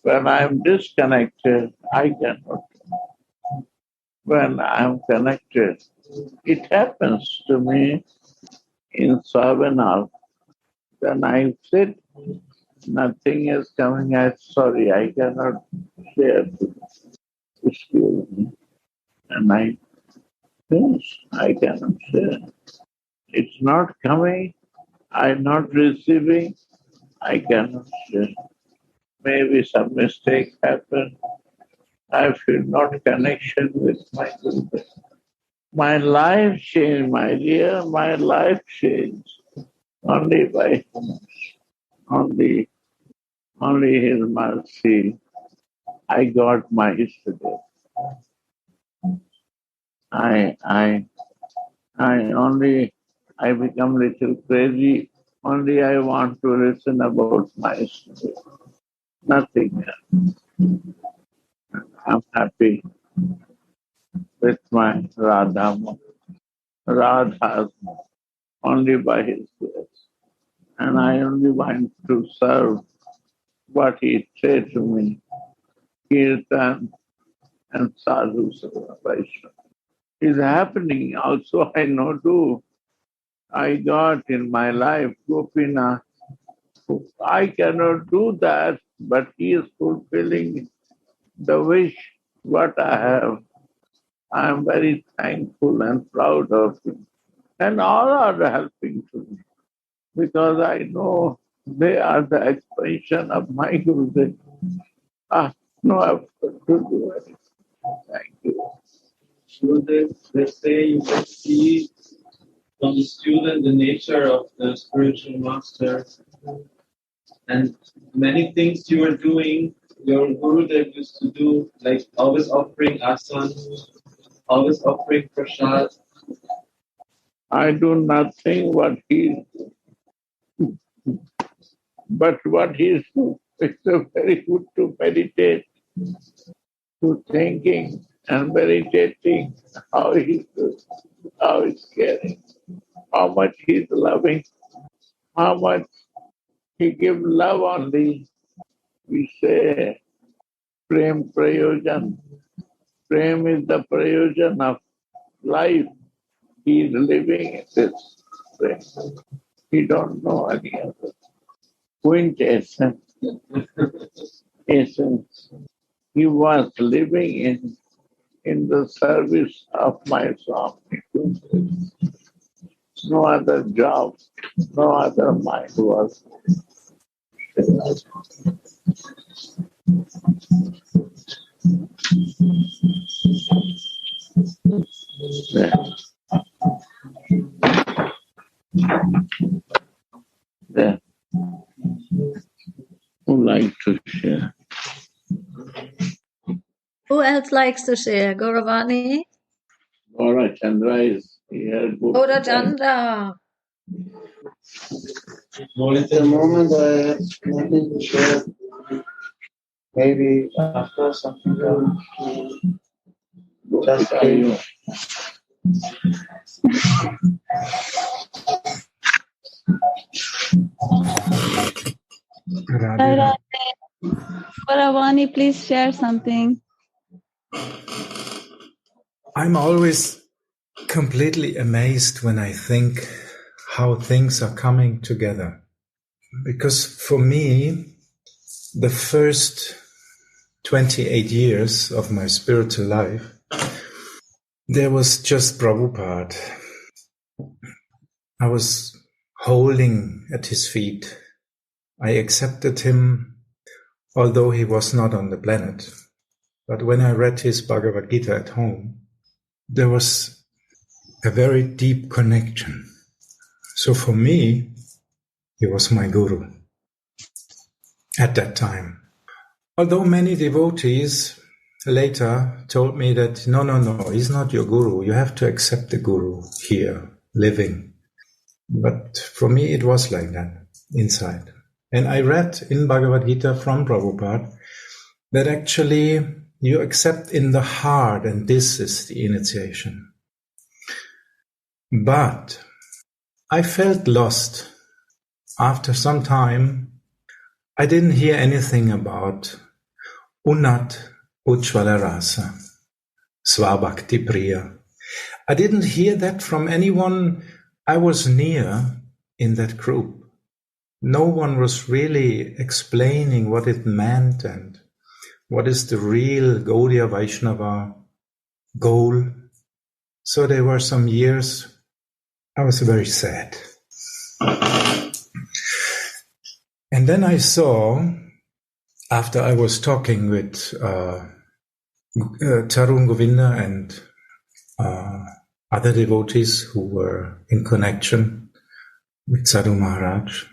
When I'm disconnected, I cannot. When I'm connected, it happens to me in 7 hours. When I sit, nothing is coming. Sorry, I cannot share. Excuse me. And I finish. I cannot share. It's not coming. I'm not receiving. I cannot share. Maybe some mistake happened. I feel not connection with my Guru. My life changed, my dear. My life changed only by only His mercy. I got my yesterday. I become little crazy. Only I want to listen about my yesterday. Nothing else. I'm happy with my Radha. Radha only by His grace. And I only want to serve what He said to me. Kirtan and Sadhu Seva Vaishnava. Is happening also, I know too. I got in my life Gopinath. I cannot do that, but he is fulfilling the wish what I have. I am very thankful and proud of him. And all are helping to me because I know they are the expansion of my Gurudev. No effort to do anything. Thank you. Gurudev, they say you can see from the student the nature of the spiritual master, and many things you are doing, your Gurudev used to do, like always offering asan, always offering prasad. I do nothing what he but what he is doing. It's very good to meditate, to thinking and meditating how he's doing, how he's caring, how much he's loving, how much he gives love only. We say Prem Prayojan. Prem is the Prayojan of life. He is living this. He don't know any other. Quintessence. Essence. He was living in the service of my Swami. No other job, no other mind was. There. There. Who like to share? Who else likes to share? Gauravani? Gaura Chandra is here. Gaura Chandra. At the moment, I have nothing to share. Maybe after something else. Just you. Radha. Gauravani, please share something. I'm always completely amazed when I think how things are coming together. Because for me, the first 28 years of my spiritual life, there was just Prabhupada. I was holding at his feet. I accepted him, although he was not on the planet. But when I read his Bhagavad Gita at home, there was a very deep connection. So for me, he was my guru at that time. Although many devotees later told me that, no, he's not your guru. You have to accept the guru here, living. But for me, it was like that, inside. And I read in Bhagavad Gita from Prabhupada that actually you accept in the heart, and this is the initiation. But I felt lost. After some time, I didn't hear anything about Unat Ujjvala Rasa, Svabhakti Priya. I didn't hear that from anyone I was near in that group. No one was really explaining what it meant and what is the real Gaudiya Vaishnava goal. So there were some years I was very sad. And then I saw, after I was talking with Tarun Govinda and other devotees who were in connection with Sadhu Maharaj,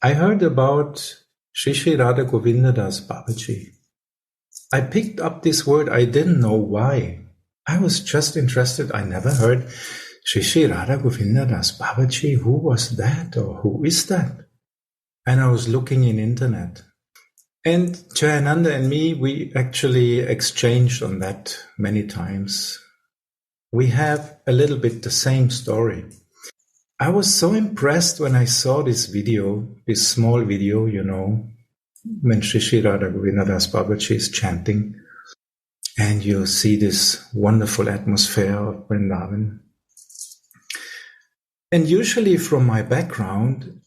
I heard about Shri Radha Govinda Das Babaji. I picked up this word. I didn't know why. I was just interested. I never heard Shri Radha Govinda Das Babaji. Who was that, or who is that? And I was looking in internet. And Jayananda and me, we actually exchanged on that many times. We have a little bit the same story. I was so impressed when I saw this video, this small video, when Shri Radha Govinda Das Babaji is chanting, and you see this wonderful atmosphere of Vrindavan. And usually from my background,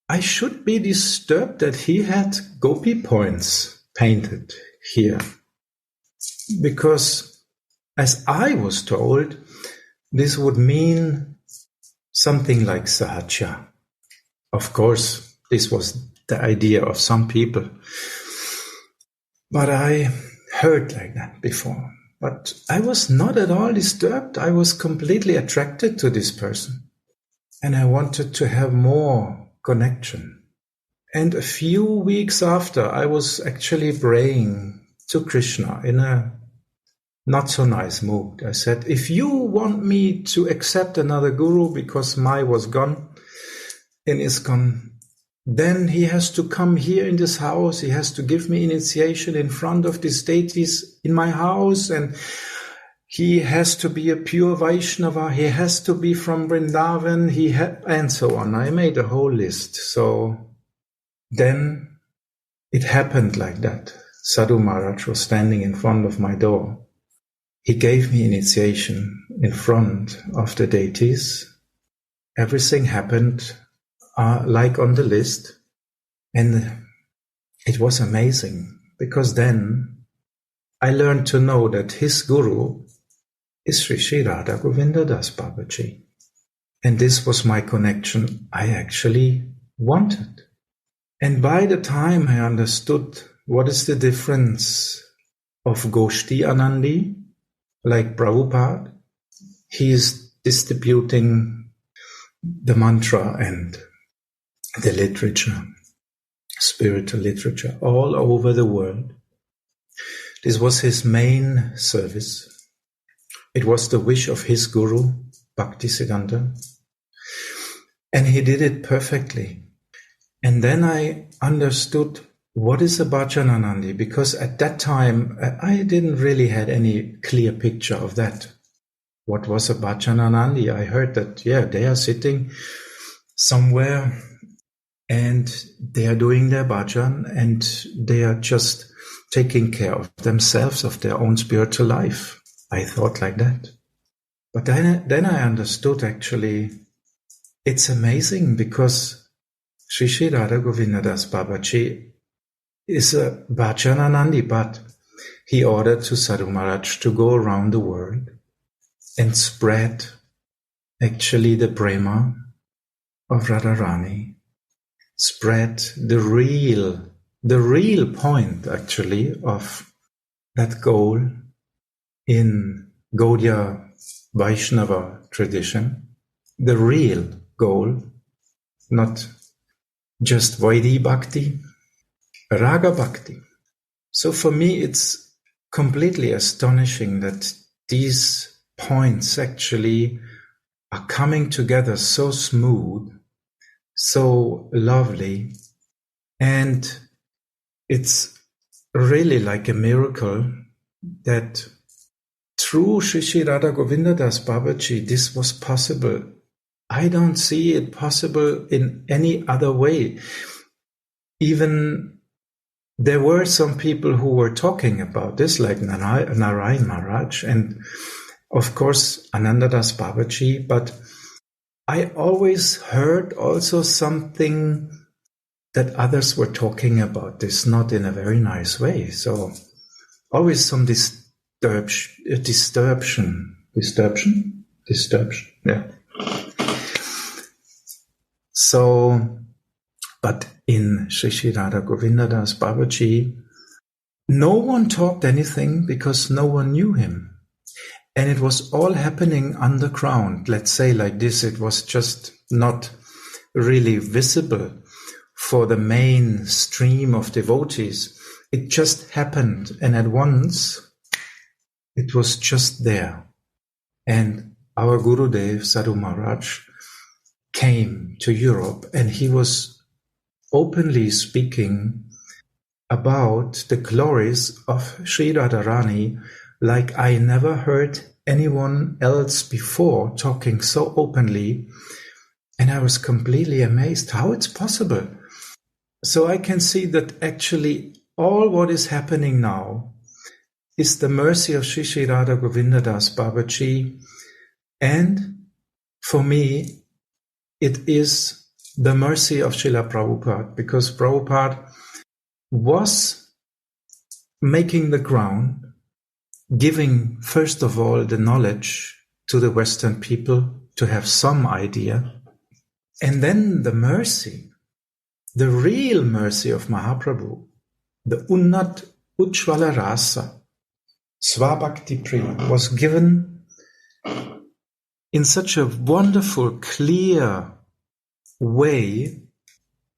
I should be disturbed that he had gopi points painted here. Because as I was told, this would mean something like sahaja. Of course, this was the idea of some people. But I heard like that before. But I was not at all disturbed. I was completely attracted to this person. And I wanted to have more connection. And a few weeks after, I was actually praying to Krishna in a not so nice mood. I said, if you want me to accept another guru because Mai was gone in ISKCON, then he has to come here in this house. He has to give me initiation in front of these deities in my house, and he has to be a pure Vaishnava. He has to be from Vrindavan. And so on. I made a whole list. So then it happened like that. Sadhu Maharaj was standing in front of my door. He gave me initiation in front of the deities. everything happened like on the list. And it was amazing, because then I learned to know that his guru is Sri Radha Govinda Das Babaji. And this was my connection I actually wanted. And by the time I understood what is the difference of Goshti Anandi, like Prabhupada, he is distributing the mantra and the literature, spiritual literature, all over the world. This was his main service. It was the wish of his guru, Bhaktisiddhanta, and he did it perfectly. And then I understood what is a Bhajananandi, because at that time I didn't really had any clear picture of that. What was a Bhajananandi? I heard that, they are sitting somewhere and they are doing their bhajan and they are just taking care of themselves, of their own spiritual life. I thought like that. But then I understood actually it's amazing, because Sri Radha Govinda Das Babaji is a Bhajananandi, but he ordered to Sadhu Maharaj to go around the world and spread actually the prema of Radharani, spread the real point actually of that goal in Gaudiya Vaishnava tradition, the real goal, not just Vaidhi Bhakti, Raga Bhakti. So for me, it's completely astonishing that these points actually are coming together so smooth, so lovely, and it's really like a miracle that through Sri Radha Govinda Das Babaji this was possible. I don't see it possible in any other way. Even there were some people who were talking about this, like Narayan Maharaj and of course Ananda Das Babaji, but I always heard also something that others were talking about this, not in a very nice way. So always some disturbation, yeah. So, but in Sri Radha Govinda Das Babaji, no one talked anything because no one knew him. And it was all happening underground. Let's say like this, it was just not really visible for the main stream of devotees. It just happened. And at once, it was just there. And our Gurudev, Sadhu Maharaj, came to Europe and he was openly speaking about the glories of Sri Radharani like I never heard anyone else before talking so openly. And I was completely amazed how it's possible. So I can see that actually all what is happening now is the mercy of Sri Radha Govinda Das Babaji. And for me, it is the mercy of Srila Prabhupada, because Prabhupada was making the ground, giving first of all the knowledge to the Western people to have some idea, and then the mercy, the real mercy of Mahaprabhu, the Unnat Ujjvala Rasa, Svabhakti Prema, was given in such a wonderful, clear way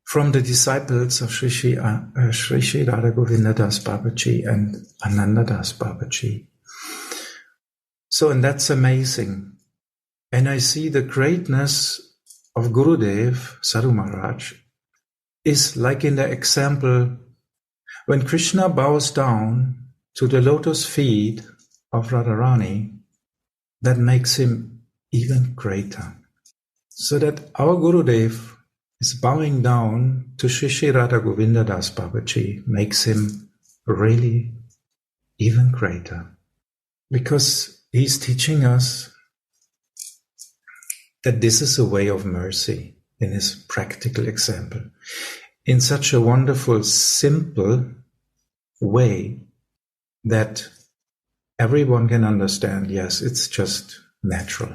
from the disciples of Sri Radha Govinda Das Babaji and Ananda Das Babaji. So, and that's amazing. And I see the greatness of Gurudev, Sadhu Maharaj, is like in the example when Krishna bows down to the lotus feet of Radharani, that makes him even greater. So that our Gurudev is bowing down to Sri Radha Govinda Das Babaji makes him really even greater. Because he's teaching us that this is a way of mercy in his practical example, in such a wonderful, simple way that everyone can understand. Yes, it's just natural.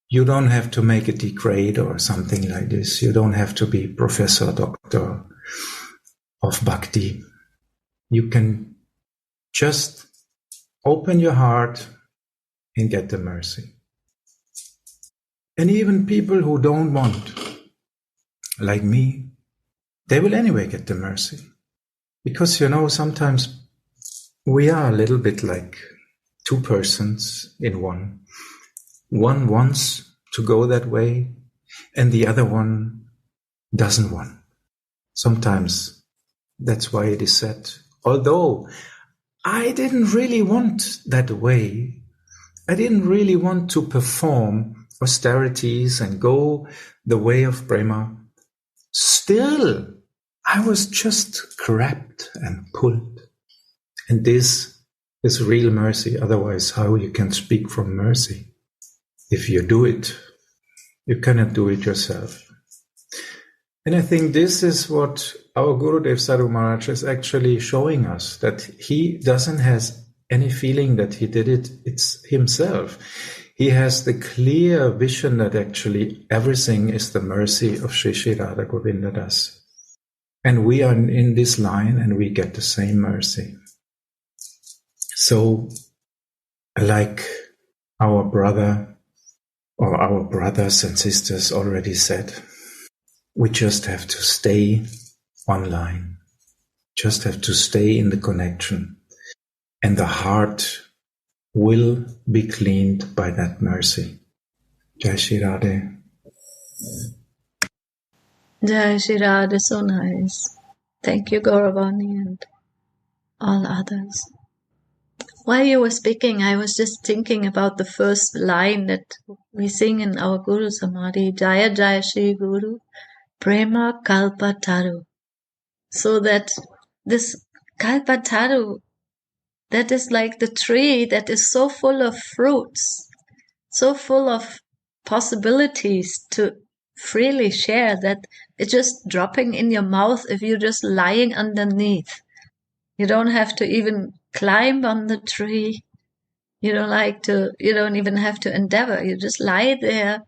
You don't have to make a degrade or something like this. You don't have to be professor, doctor of bhakti. You can just open your heart and get the mercy. And even people who don't want, like me, they will anyway get the mercy. Because, sometimes we are a little bit like two persons in one. One wants to go that way, and the other one doesn't want. Sometimes that's why it is said, although I didn't really want that way, I didn't really want to perform austerities and go the way of prema, still I was just grabbed and pulled. And this is real mercy. Otherwise, how you can speak from mercy? If you do it, you cannot do it yourself. And I think this is what our Gurudev Sadhu Maharaj is actually showing us, that he doesn't have any feeling that he did it, it's himself. He has the clear vision that actually everything is the mercy of Sri Sri Radha Govinda Das. And we are in this line and we get the same mercy. So, like our brother or our brothers and sisters already said, we just have to stay online, just have to stay in the connection, and the heart will be cleaned by that mercy. Jai Shri Radha. Jai Shri Radha, so nice. Thank you, Gauravani, and all others. While you were speaking, I was just thinking about the first line that we sing in our Guru Samadhi, Jaya Jaya Shri Guru, Prema Kalpataru. So that this Kalpataru, that is like the tree that is so full of fruits, so full of possibilities to freely share, that it's just dropping in your mouth if you're just lying underneath. You don't have to even climb on the tree. You don't even have to endeavor. You just lie there.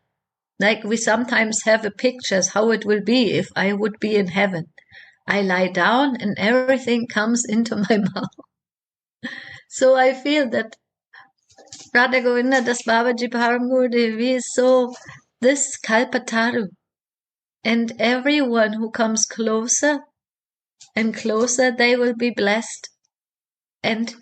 Like we sometimes have a pictures how it will be if I would be in heaven. I lie down and everything comes into my mouth. So I feel that Radha Govinda Das Babaji Param Gurudevi is so this Kalpataru. And everyone who comes closer and closer, they will be blessed. And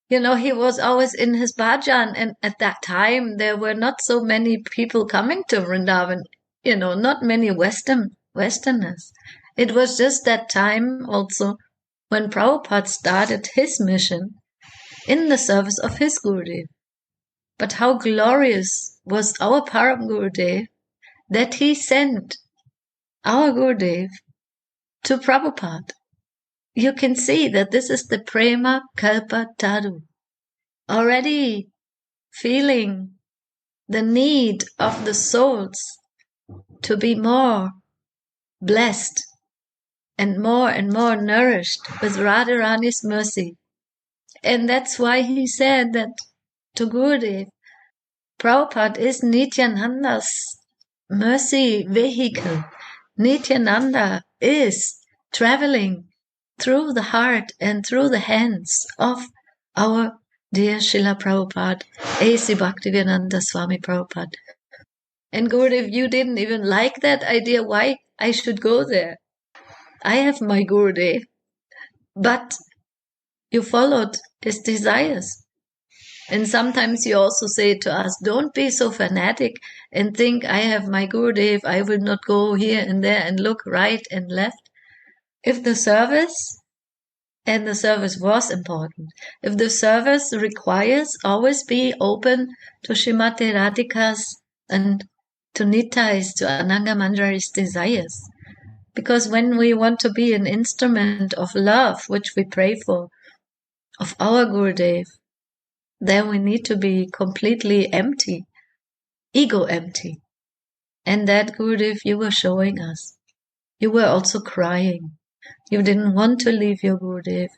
he was always in his bhajan, and at that time there were not so many people coming to Vrindavan, not many Westerners. It was just that time also when Prabhupada started his mission in the service of his Gurudev. But how glorious was our Param Gurudev that he sent our Gurudev to Prabhupada. You can see that this is the Prema Kalpataru. Already feeling the need of the souls to be more blessed and more nourished with Radharani's mercy. And that's why he said that to Gurudev, Prabhupada is Nityananda's mercy vehicle. Nityananda is traveling through the heart and through the hands of our dear Srila Prabhupada, A.C. Bhaktivedanta Swami Prabhupada. And Gurudev, you didn't even like that idea why I should go there. I have my Gurudev, but you followed his desires. And sometimes you also say to us, don't be so fanatic and think I have my Gurudev, I will not go here and there and look right and left. If the service, and the service was important, if the service requires, always be open to Srimati Radhika's and to Nitai's, to Ananga Manjari's desires. Because when we want to be an instrument of love, which we pray for, of our Gurudev, then we need to be completely empty, ego empty. And that, Gurudev, you were showing us. You were also crying. You didn't want to leave your Gurudev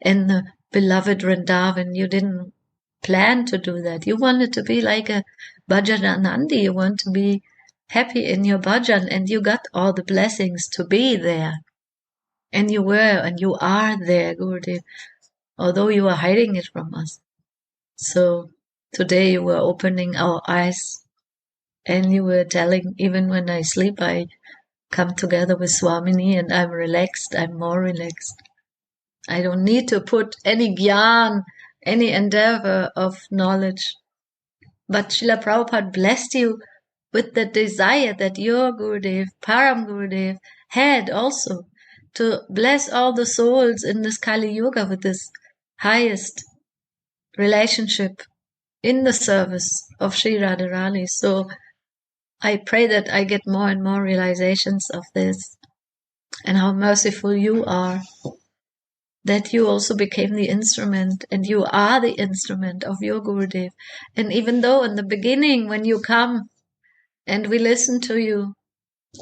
in the beloved Vrindavan. You didn't plan to do that. You wanted to be like a Bhajananandi. You want to be happy in your bhajan, and you got all the blessings to be there. And you were and you are there, Gurudev, although you were hiding it from us. So today you were opening our eyes, and you were telling, even when I sleep, I come together with Swamini and I'm relaxed, I'm more relaxed. I don't need to put any gyan, any endeavor of knowledge. But Srila Prabhupada blessed you with the desire that your Gurudev, Param Gurudev, had also to bless all the souls in this Kali Yuga with this highest relationship in the service of Sri Radharani. So I pray that I get more and more realizations of this, and how merciful you are, that you also became the instrument, and you are the instrument of your Gurudev. And even though in the beginning, when you come and we listen to you,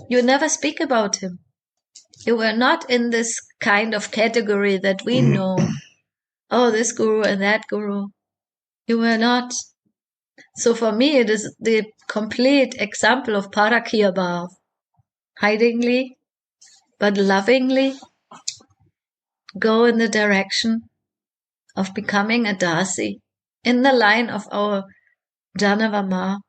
you never speak about him. You were not in this kind of category that we know, oh, this Guru and that Guru. You were not. So for me, it is the complete example of Parakya Bhav. Hidingly, but lovingly, go in the direction of becoming a Dasi in the line of our Janavama.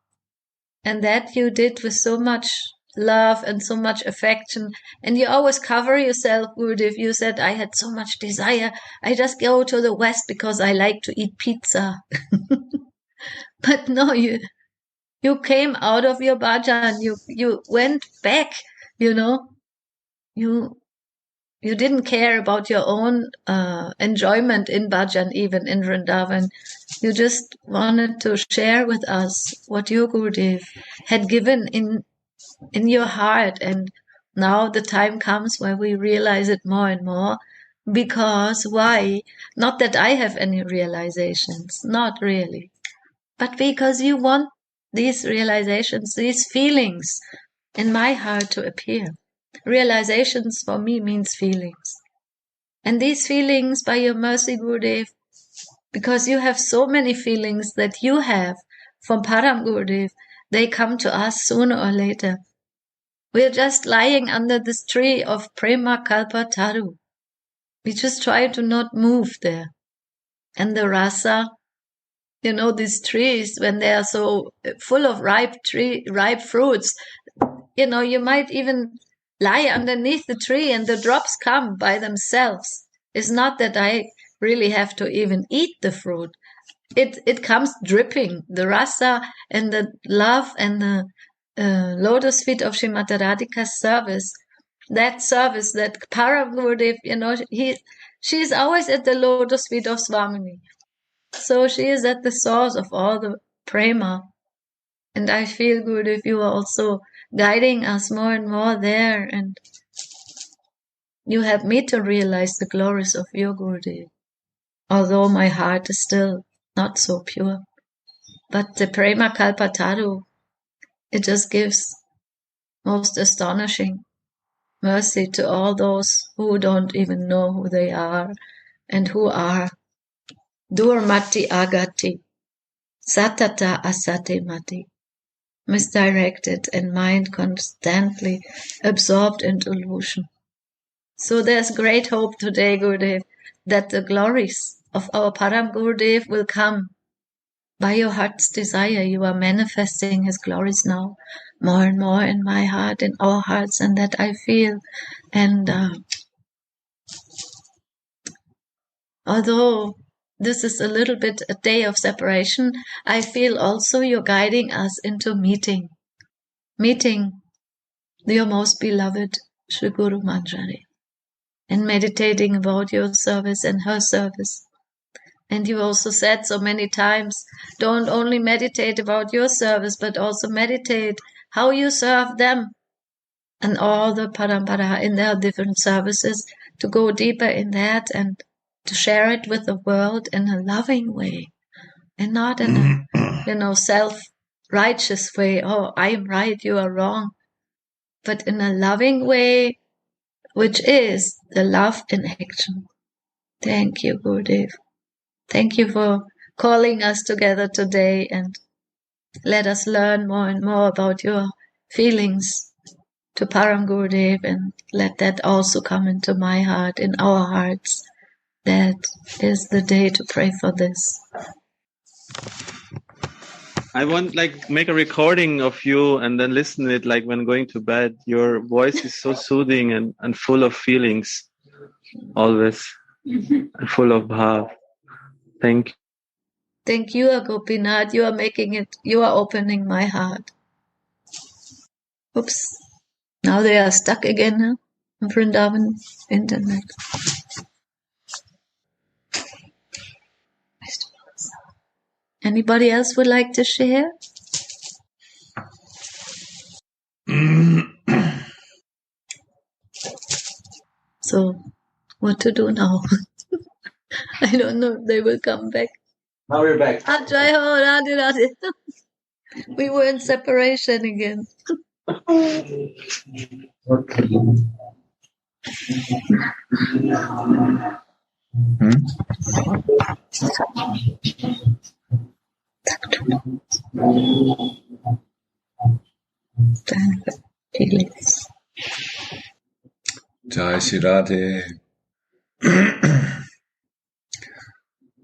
And that you did with so much love and so much affection. And you always cover yourself, Gurudev. You said, I had so much desire. I just go to the West because I like to eat pizza. But no, you came out of your bhajan. You went back, You didn't care about your own enjoyment in bhajan, even in Vrindavan. You just wanted to share with us what your Gurudev had given in your heart. And now the time comes where we realize it more and more. Because why? Not that I have any realizations, not really. But because you want these realizations, these feelings in my heart to appear. Realizations for me means feelings. And these feelings, by your mercy, Gurudev, because you have so many feelings that you have from Param Gurudev, they come to us sooner or later. We're just lying under this tree of Prema Kalpataru. We just try to not move there. And the rasa, these trees, when they are so full of ripe fruits, you might even lie underneath the tree and the drops come by themselves. It's not that I really have to even eat the fruit. It comes dripping. The rasa and the love and the lotus feet of Srimati Radhika's service, that Param Gurudev, she is always at the lotus feet of Swamini. So she is at the source of all the prema. And I feel, Gurudev, you are also guiding us more and more there, and you help me to realize the glories of your Gurudev, although my heart is still not so pure. But the Prema Kalpataru, it just gives most astonishing mercy to all those who don't even know who they are and who are Durmati Agati, Satata Asate Mati, misdirected and mind constantly absorbed in delusion. So there's great hope today, Gurudev, that the glories of our Param Gurudev will come. By your heart's desire, you are manifesting his glories now, more and more in my heart, in our hearts, and that I feel. And although this is a little bit a day of separation, I feel also you're guiding us into meeting your most beloved Sri Guru Manjari, and meditating about your service and her service. And you also said so many times, don't only meditate about your service, but also meditate how you serve them and all the parampara in their different services, to go deeper in that and to share it with the world in a loving way, and not in a, righteous way. Oh, I am right, you are wrong. But in a loving way, which is the love in action. Thank you, Gurudev. Thank you for calling us together today and let us learn more and more about your feelings to Param Gurudev, and let that also come into my heart, in our hearts. That is the day to pray for this. I want make a recording of you and then listen to it when going to bed. Your voice is so soothing and full of feelings, always, and full of bhav. Thank you. Thank you, Gopinath. You are opening my heart. Oops. Now they are stuck again, huh? On Vrindavan internet. Anybody else would like to share? So, what to do now? I don't know if they will come back. Now we're back. Ajay ho, Radhe Radhe. We were in separation again. Okay. Jai Shri Radhe.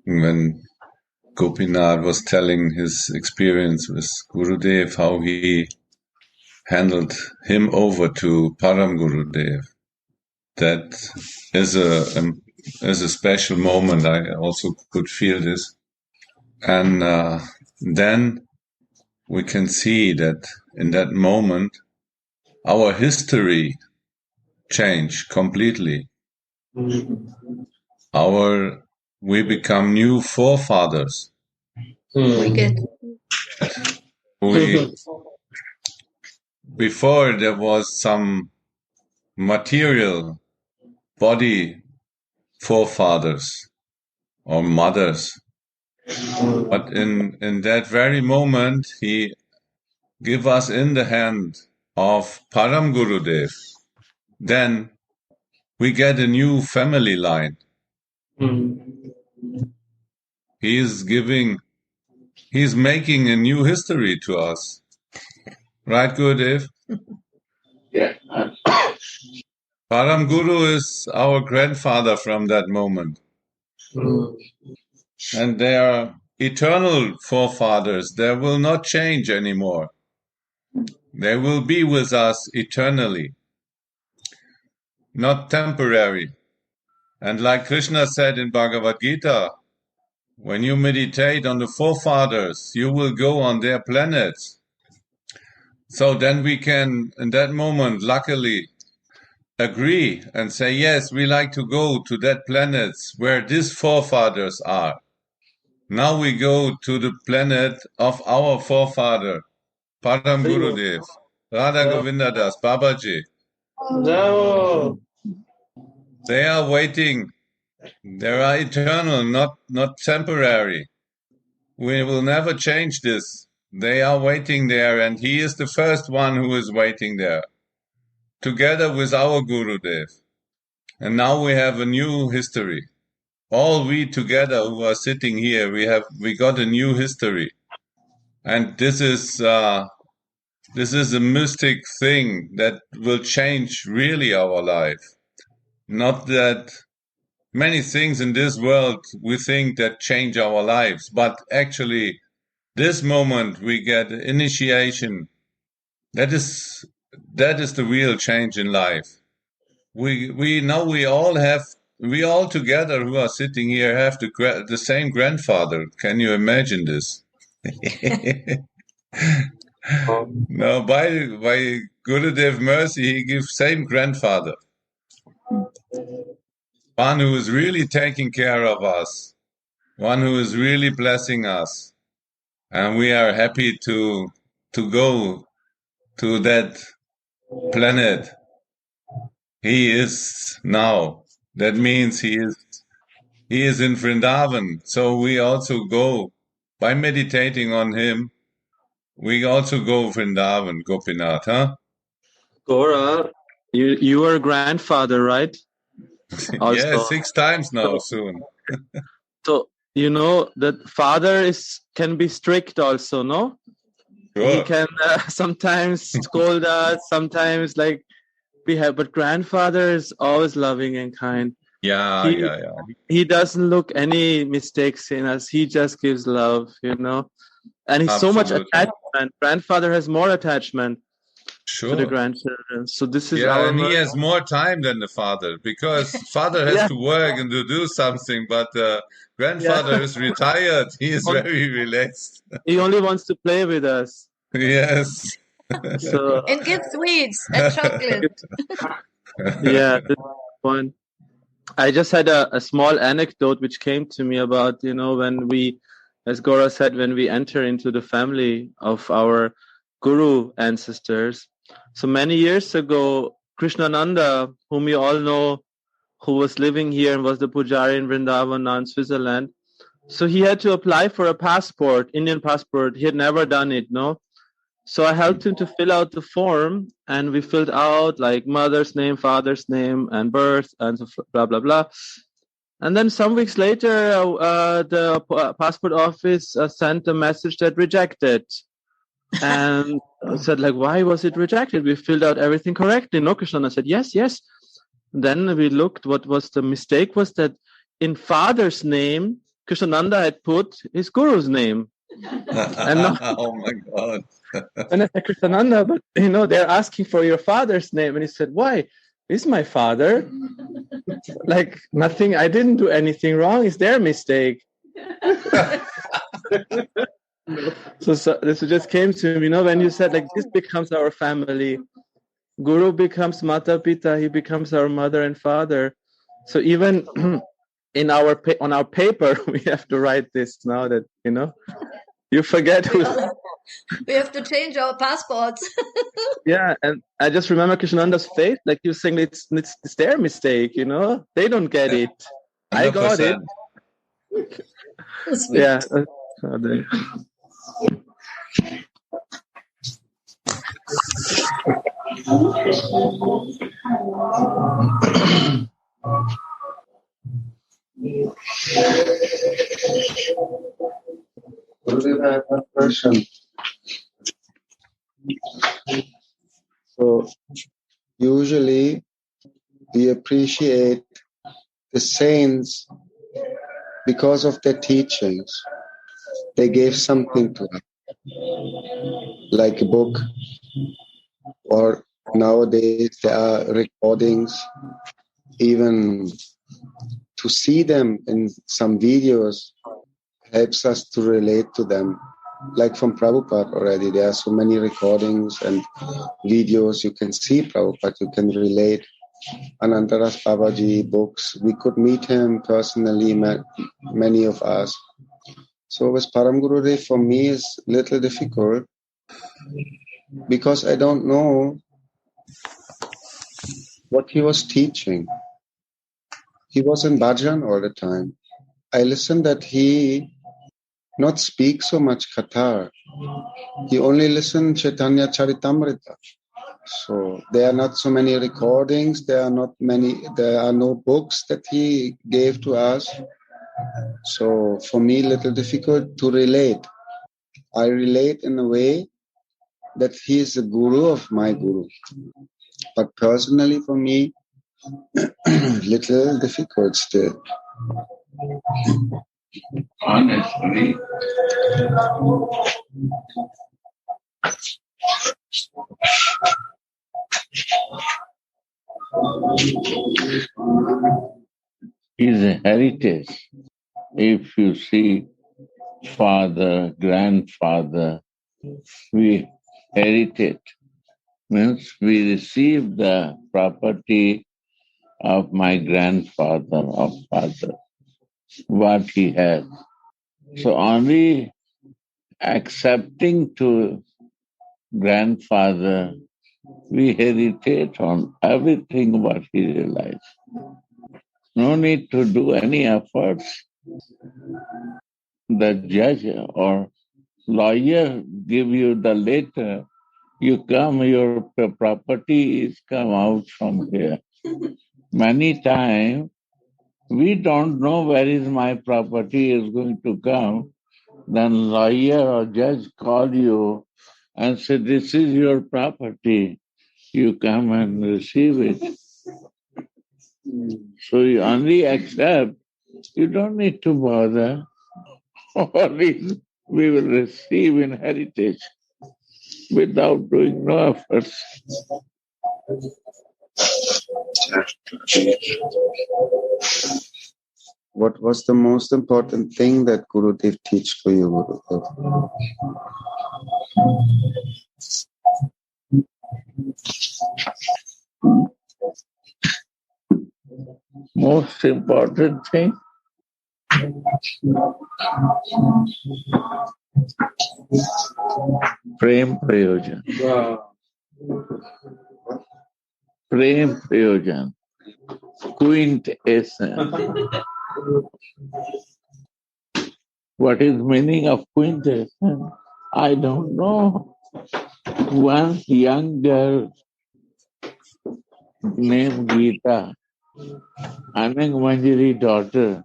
When Gopinath was telling his experience with Gurudev, how he handed him over to Param Gurudev, that is a special moment. I also could feel this. And then we can see that in that moment, our history changed completely. We become new forefathers. Before there was some material body forefathers or mothers. But in that very moment, he gave us in the hand of Param Gurudev. Then we get a new family line. He's making a new history to us. Right, Gurudev? Yeah. Param Guru is our grandfather from that moment. And they are eternal forefathers. They will not change anymore. They will be with us eternally, not temporary. And like Krishna said in Bhagavad Gita, when you meditate on the forefathers, you will go on their planets. So then we can, in that moment, luckily, agree and say, yes, we like to go to that planets where these forefathers are. Now we go to the planet of our forefather, Param Gurudev, Radha Govinda Das, Babaji. They are waiting. They are eternal, not temporary. We will never change this. They are waiting there, and he is the first one who is waiting there, together with our Gurudev. And now we have a new history. All we together who are sitting here, we got a new history. And this is a mystic thing that will change really our life. Not that many things in this world we think that change our lives, but actually this moment we get initiation. That is the real change in life. We all together who are sitting here have the same grandfather. Can you imagine this? No, by Gurudev mercy, he gives same grandfather. One who is really taking care of us. One who is really blessing us. And we are happy to go to that planet. He is now. That means he is in Vrindavan. So we also go by meditating on him. We also go Vrindavan, Gopinath, huh? Gora, you are a grandfather, right? Also. Yeah, 6 times now soon. So you know that father can be strict also, no? Sure. He can sometimes scold us, sometimes like behave, but grandfather is always loving and kind. Yeah. He doesn't look any mistakes in us. He just gives love, you know. And he's so much Absolutely. attachment. Grandfather has more attachment to the Sure. grandchildren. So this is Yeah, our and he has more time than the father because father has to work and to do something, but grandfather is retired. He is very relaxed. He only wants to play with us. Yes. So And give sweets and chocolate. yeah, this one. I just had a small anecdote which came to me about, you know, when we, as Gora said, when we enter into the family of our guru ancestors. So many years ago, Krishnananda, whom you all know, who was living here and was the Pujari in Vrindavan, now in Switzerland. So he had to apply for a passport, Indian passport. He had never done it, no? So I helped him to fill out the form, and we filled out like mother's name, father's name, and birth, and so blah blah blah. And then some weeks later, the passport office sent a message that rejected, and said like, "Why was it rejected? We filled out everything correctly." No, Krishna said, "Yes." Then we looked. What was the mistake? Was that in father's name, Krishnananda had put his guru's name, and not. Oh my God. And I said, Krishnananda, but you know, they're asking for your father's name. And he said, why? He's my father. Like nothing, I didn't do anything wrong. It's their mistake. So this just came to me, you know, when you said like this becomes our family. Guru becomes Mata Pita, he becomes our mother and father. So even in on our paper, we have to write this now that, you know, you forget who. We have to change our passports. Yeah, and I just remember Krishnananda's face, like he was saying, it's their mistake, you know? They don't get it. 100%. I got it. Yeah. Gurudev, I have one question. So, usually we appreciate the saints because of their teachings. They gave something to us, like a book, or nowadays there are recordings. Even to see them in some videos helps us to relate to them. Like from Prabhupada already, there are so many recordings and videos. You can see Prabhupada, you can relate. Anantaras Babaji books, we could meet him personally, many of us. So with Param Gurudev, for me, is a little difficult because I don't know what he was teaching. He was in bhajan all the time. I listened that he not speak so much Katha. He only listened Chaitanya Charitamrita. So there are not so many recordings. There are no books that he gave to us. So for me, a little difficult to relate. I relate in a way that he is the guru of my guru. But personally, for me, little difficult still. Honestly, is a heritage. If you see father, grandfather, we heritage. Means we receive the property of my grandfather or father, what he has. So only accepting to grandfather, we heritate on everything what he realized. No need to do any efforts. The judge or lawyer give you the letter, you come, your property is come out from here. Many times, we don't know where is my property is going to come. Then lawyer or judge call you and say, this is your property. You come and receive it. So you only accept. You don't need to bother. Only we will receive inheritance without doing no efforts. What was the most important thing that Gurudev teach to you, Gurudev? Most important thing? Prem Prayojan. Prem Prayojan. Quintessence. What is meaning of quintessence? I don't know. One young girl named Geeta, Anang Manjari daughter.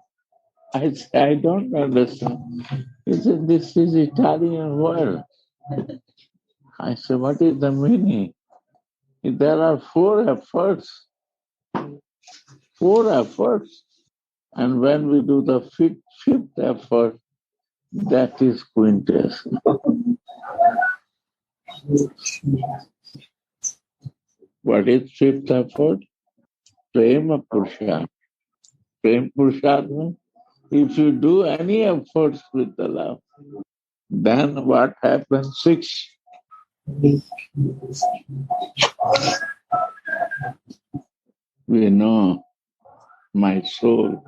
I said, I don't understand. He said, this is Italian word. I said, what is the meaning? There are 4 efforts. 4 efforts. And when we do the fifth effort, that is quintessence. What is 5th effort? Prema Purushartha. Prema Purushartha. If you do any efforts with the love, then what happens? 6. We know my soul.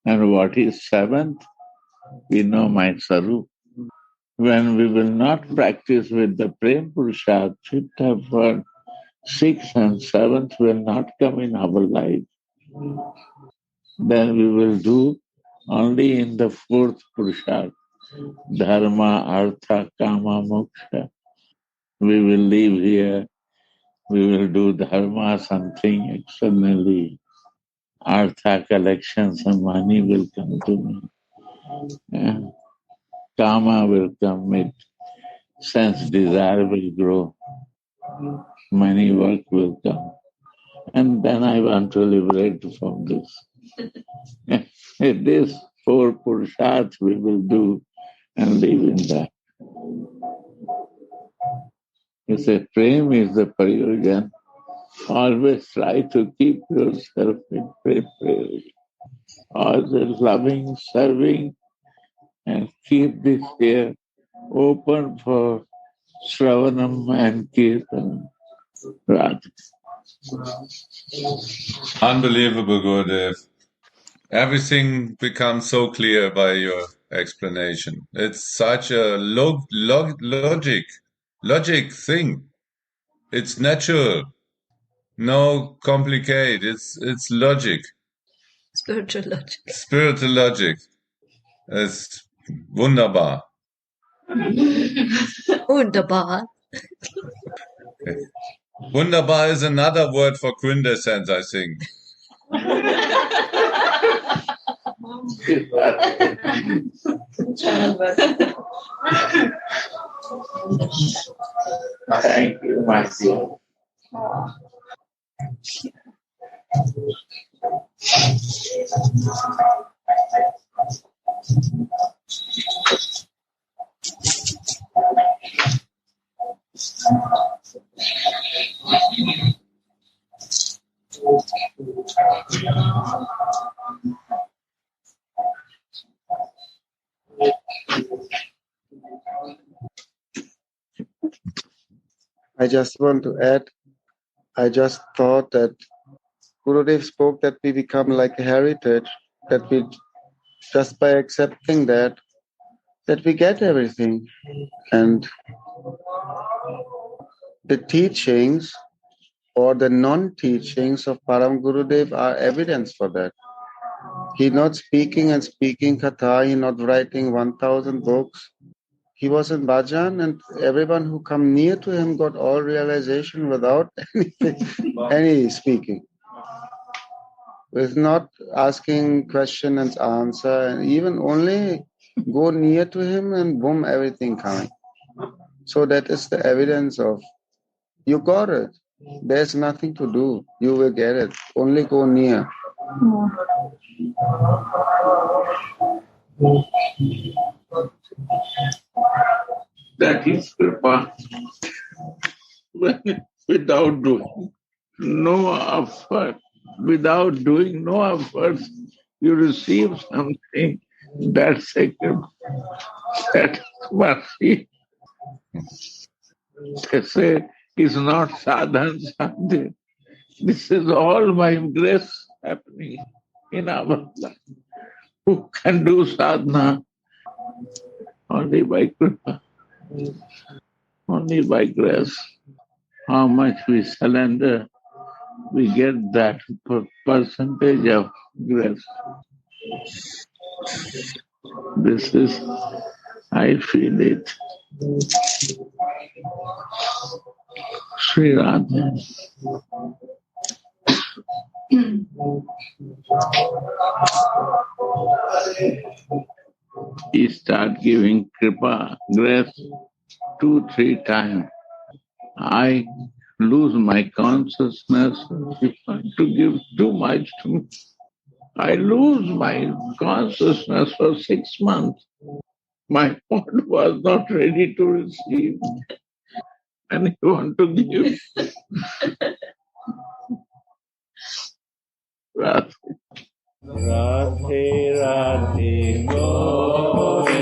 And what is 7th? We know my Sarup. When we will not practice with the Prem Purushartha, 5th effort, 6th and 7th will not come in our life. Then we will do only in the 4th Purushartha, Dharma, Artha, Kama, Moksha. We will live here, we will do Dharma, something externally. Artha, collections and money will come to me. Yeah. Kama will come with sense desire will grow. Money work will come. And then I want to liberate from this. This 4 Purusharthas we will do and live in that. You say, Prem is the Prayojan. Always try to keep yourself in Prem Prayojan. Always loving, serving, and keep this here open for Shravanam and Kirtanam. Radha. Unbelievable, Gurudev. Everything becomes so clear by your explanation. It's such a logic thing. It's natural. No complicate. It's logic. Spiritual logic. Spiritual logic. It's wunderbar. Wunderbar. Okay. Wunderbar is another word for quintessence, I think. Thank you, my dear. I just want to add, I just thought that Gurudev spoke that we become like a heritage, that we, just by accepting that we get everything. And the teachings or the non-teachings of Param Gurudev are evidence for that. He's not speaking and speaking katha, he's not writing 1,000 books. he was in bhajan, and everyone who come near to him got all realization without any speaking. With not asking question and answer, and even only go near to him and boom, everything coming. So that is the evidence of you got it. There's nothing to do. You will get it. Only go near. That is kripa. Without doing no effort, without doing no effort, you receive something. That's a kripa. That's mercy. They say it's not sadhana sadhya. This is all by grace happening in our life. Who can do sadhana? Only by kripa. Only by grace. How much we surrender, we get that percentage of grace. This is, I feel it. Sri Radha. He start giving kripa, grace 2-3 times. I lose my consciousness if I to give too much to me. I lose my consciousness for 6 months. My body was not ready to receive, and you want to give. Radhe Radhe Govinda.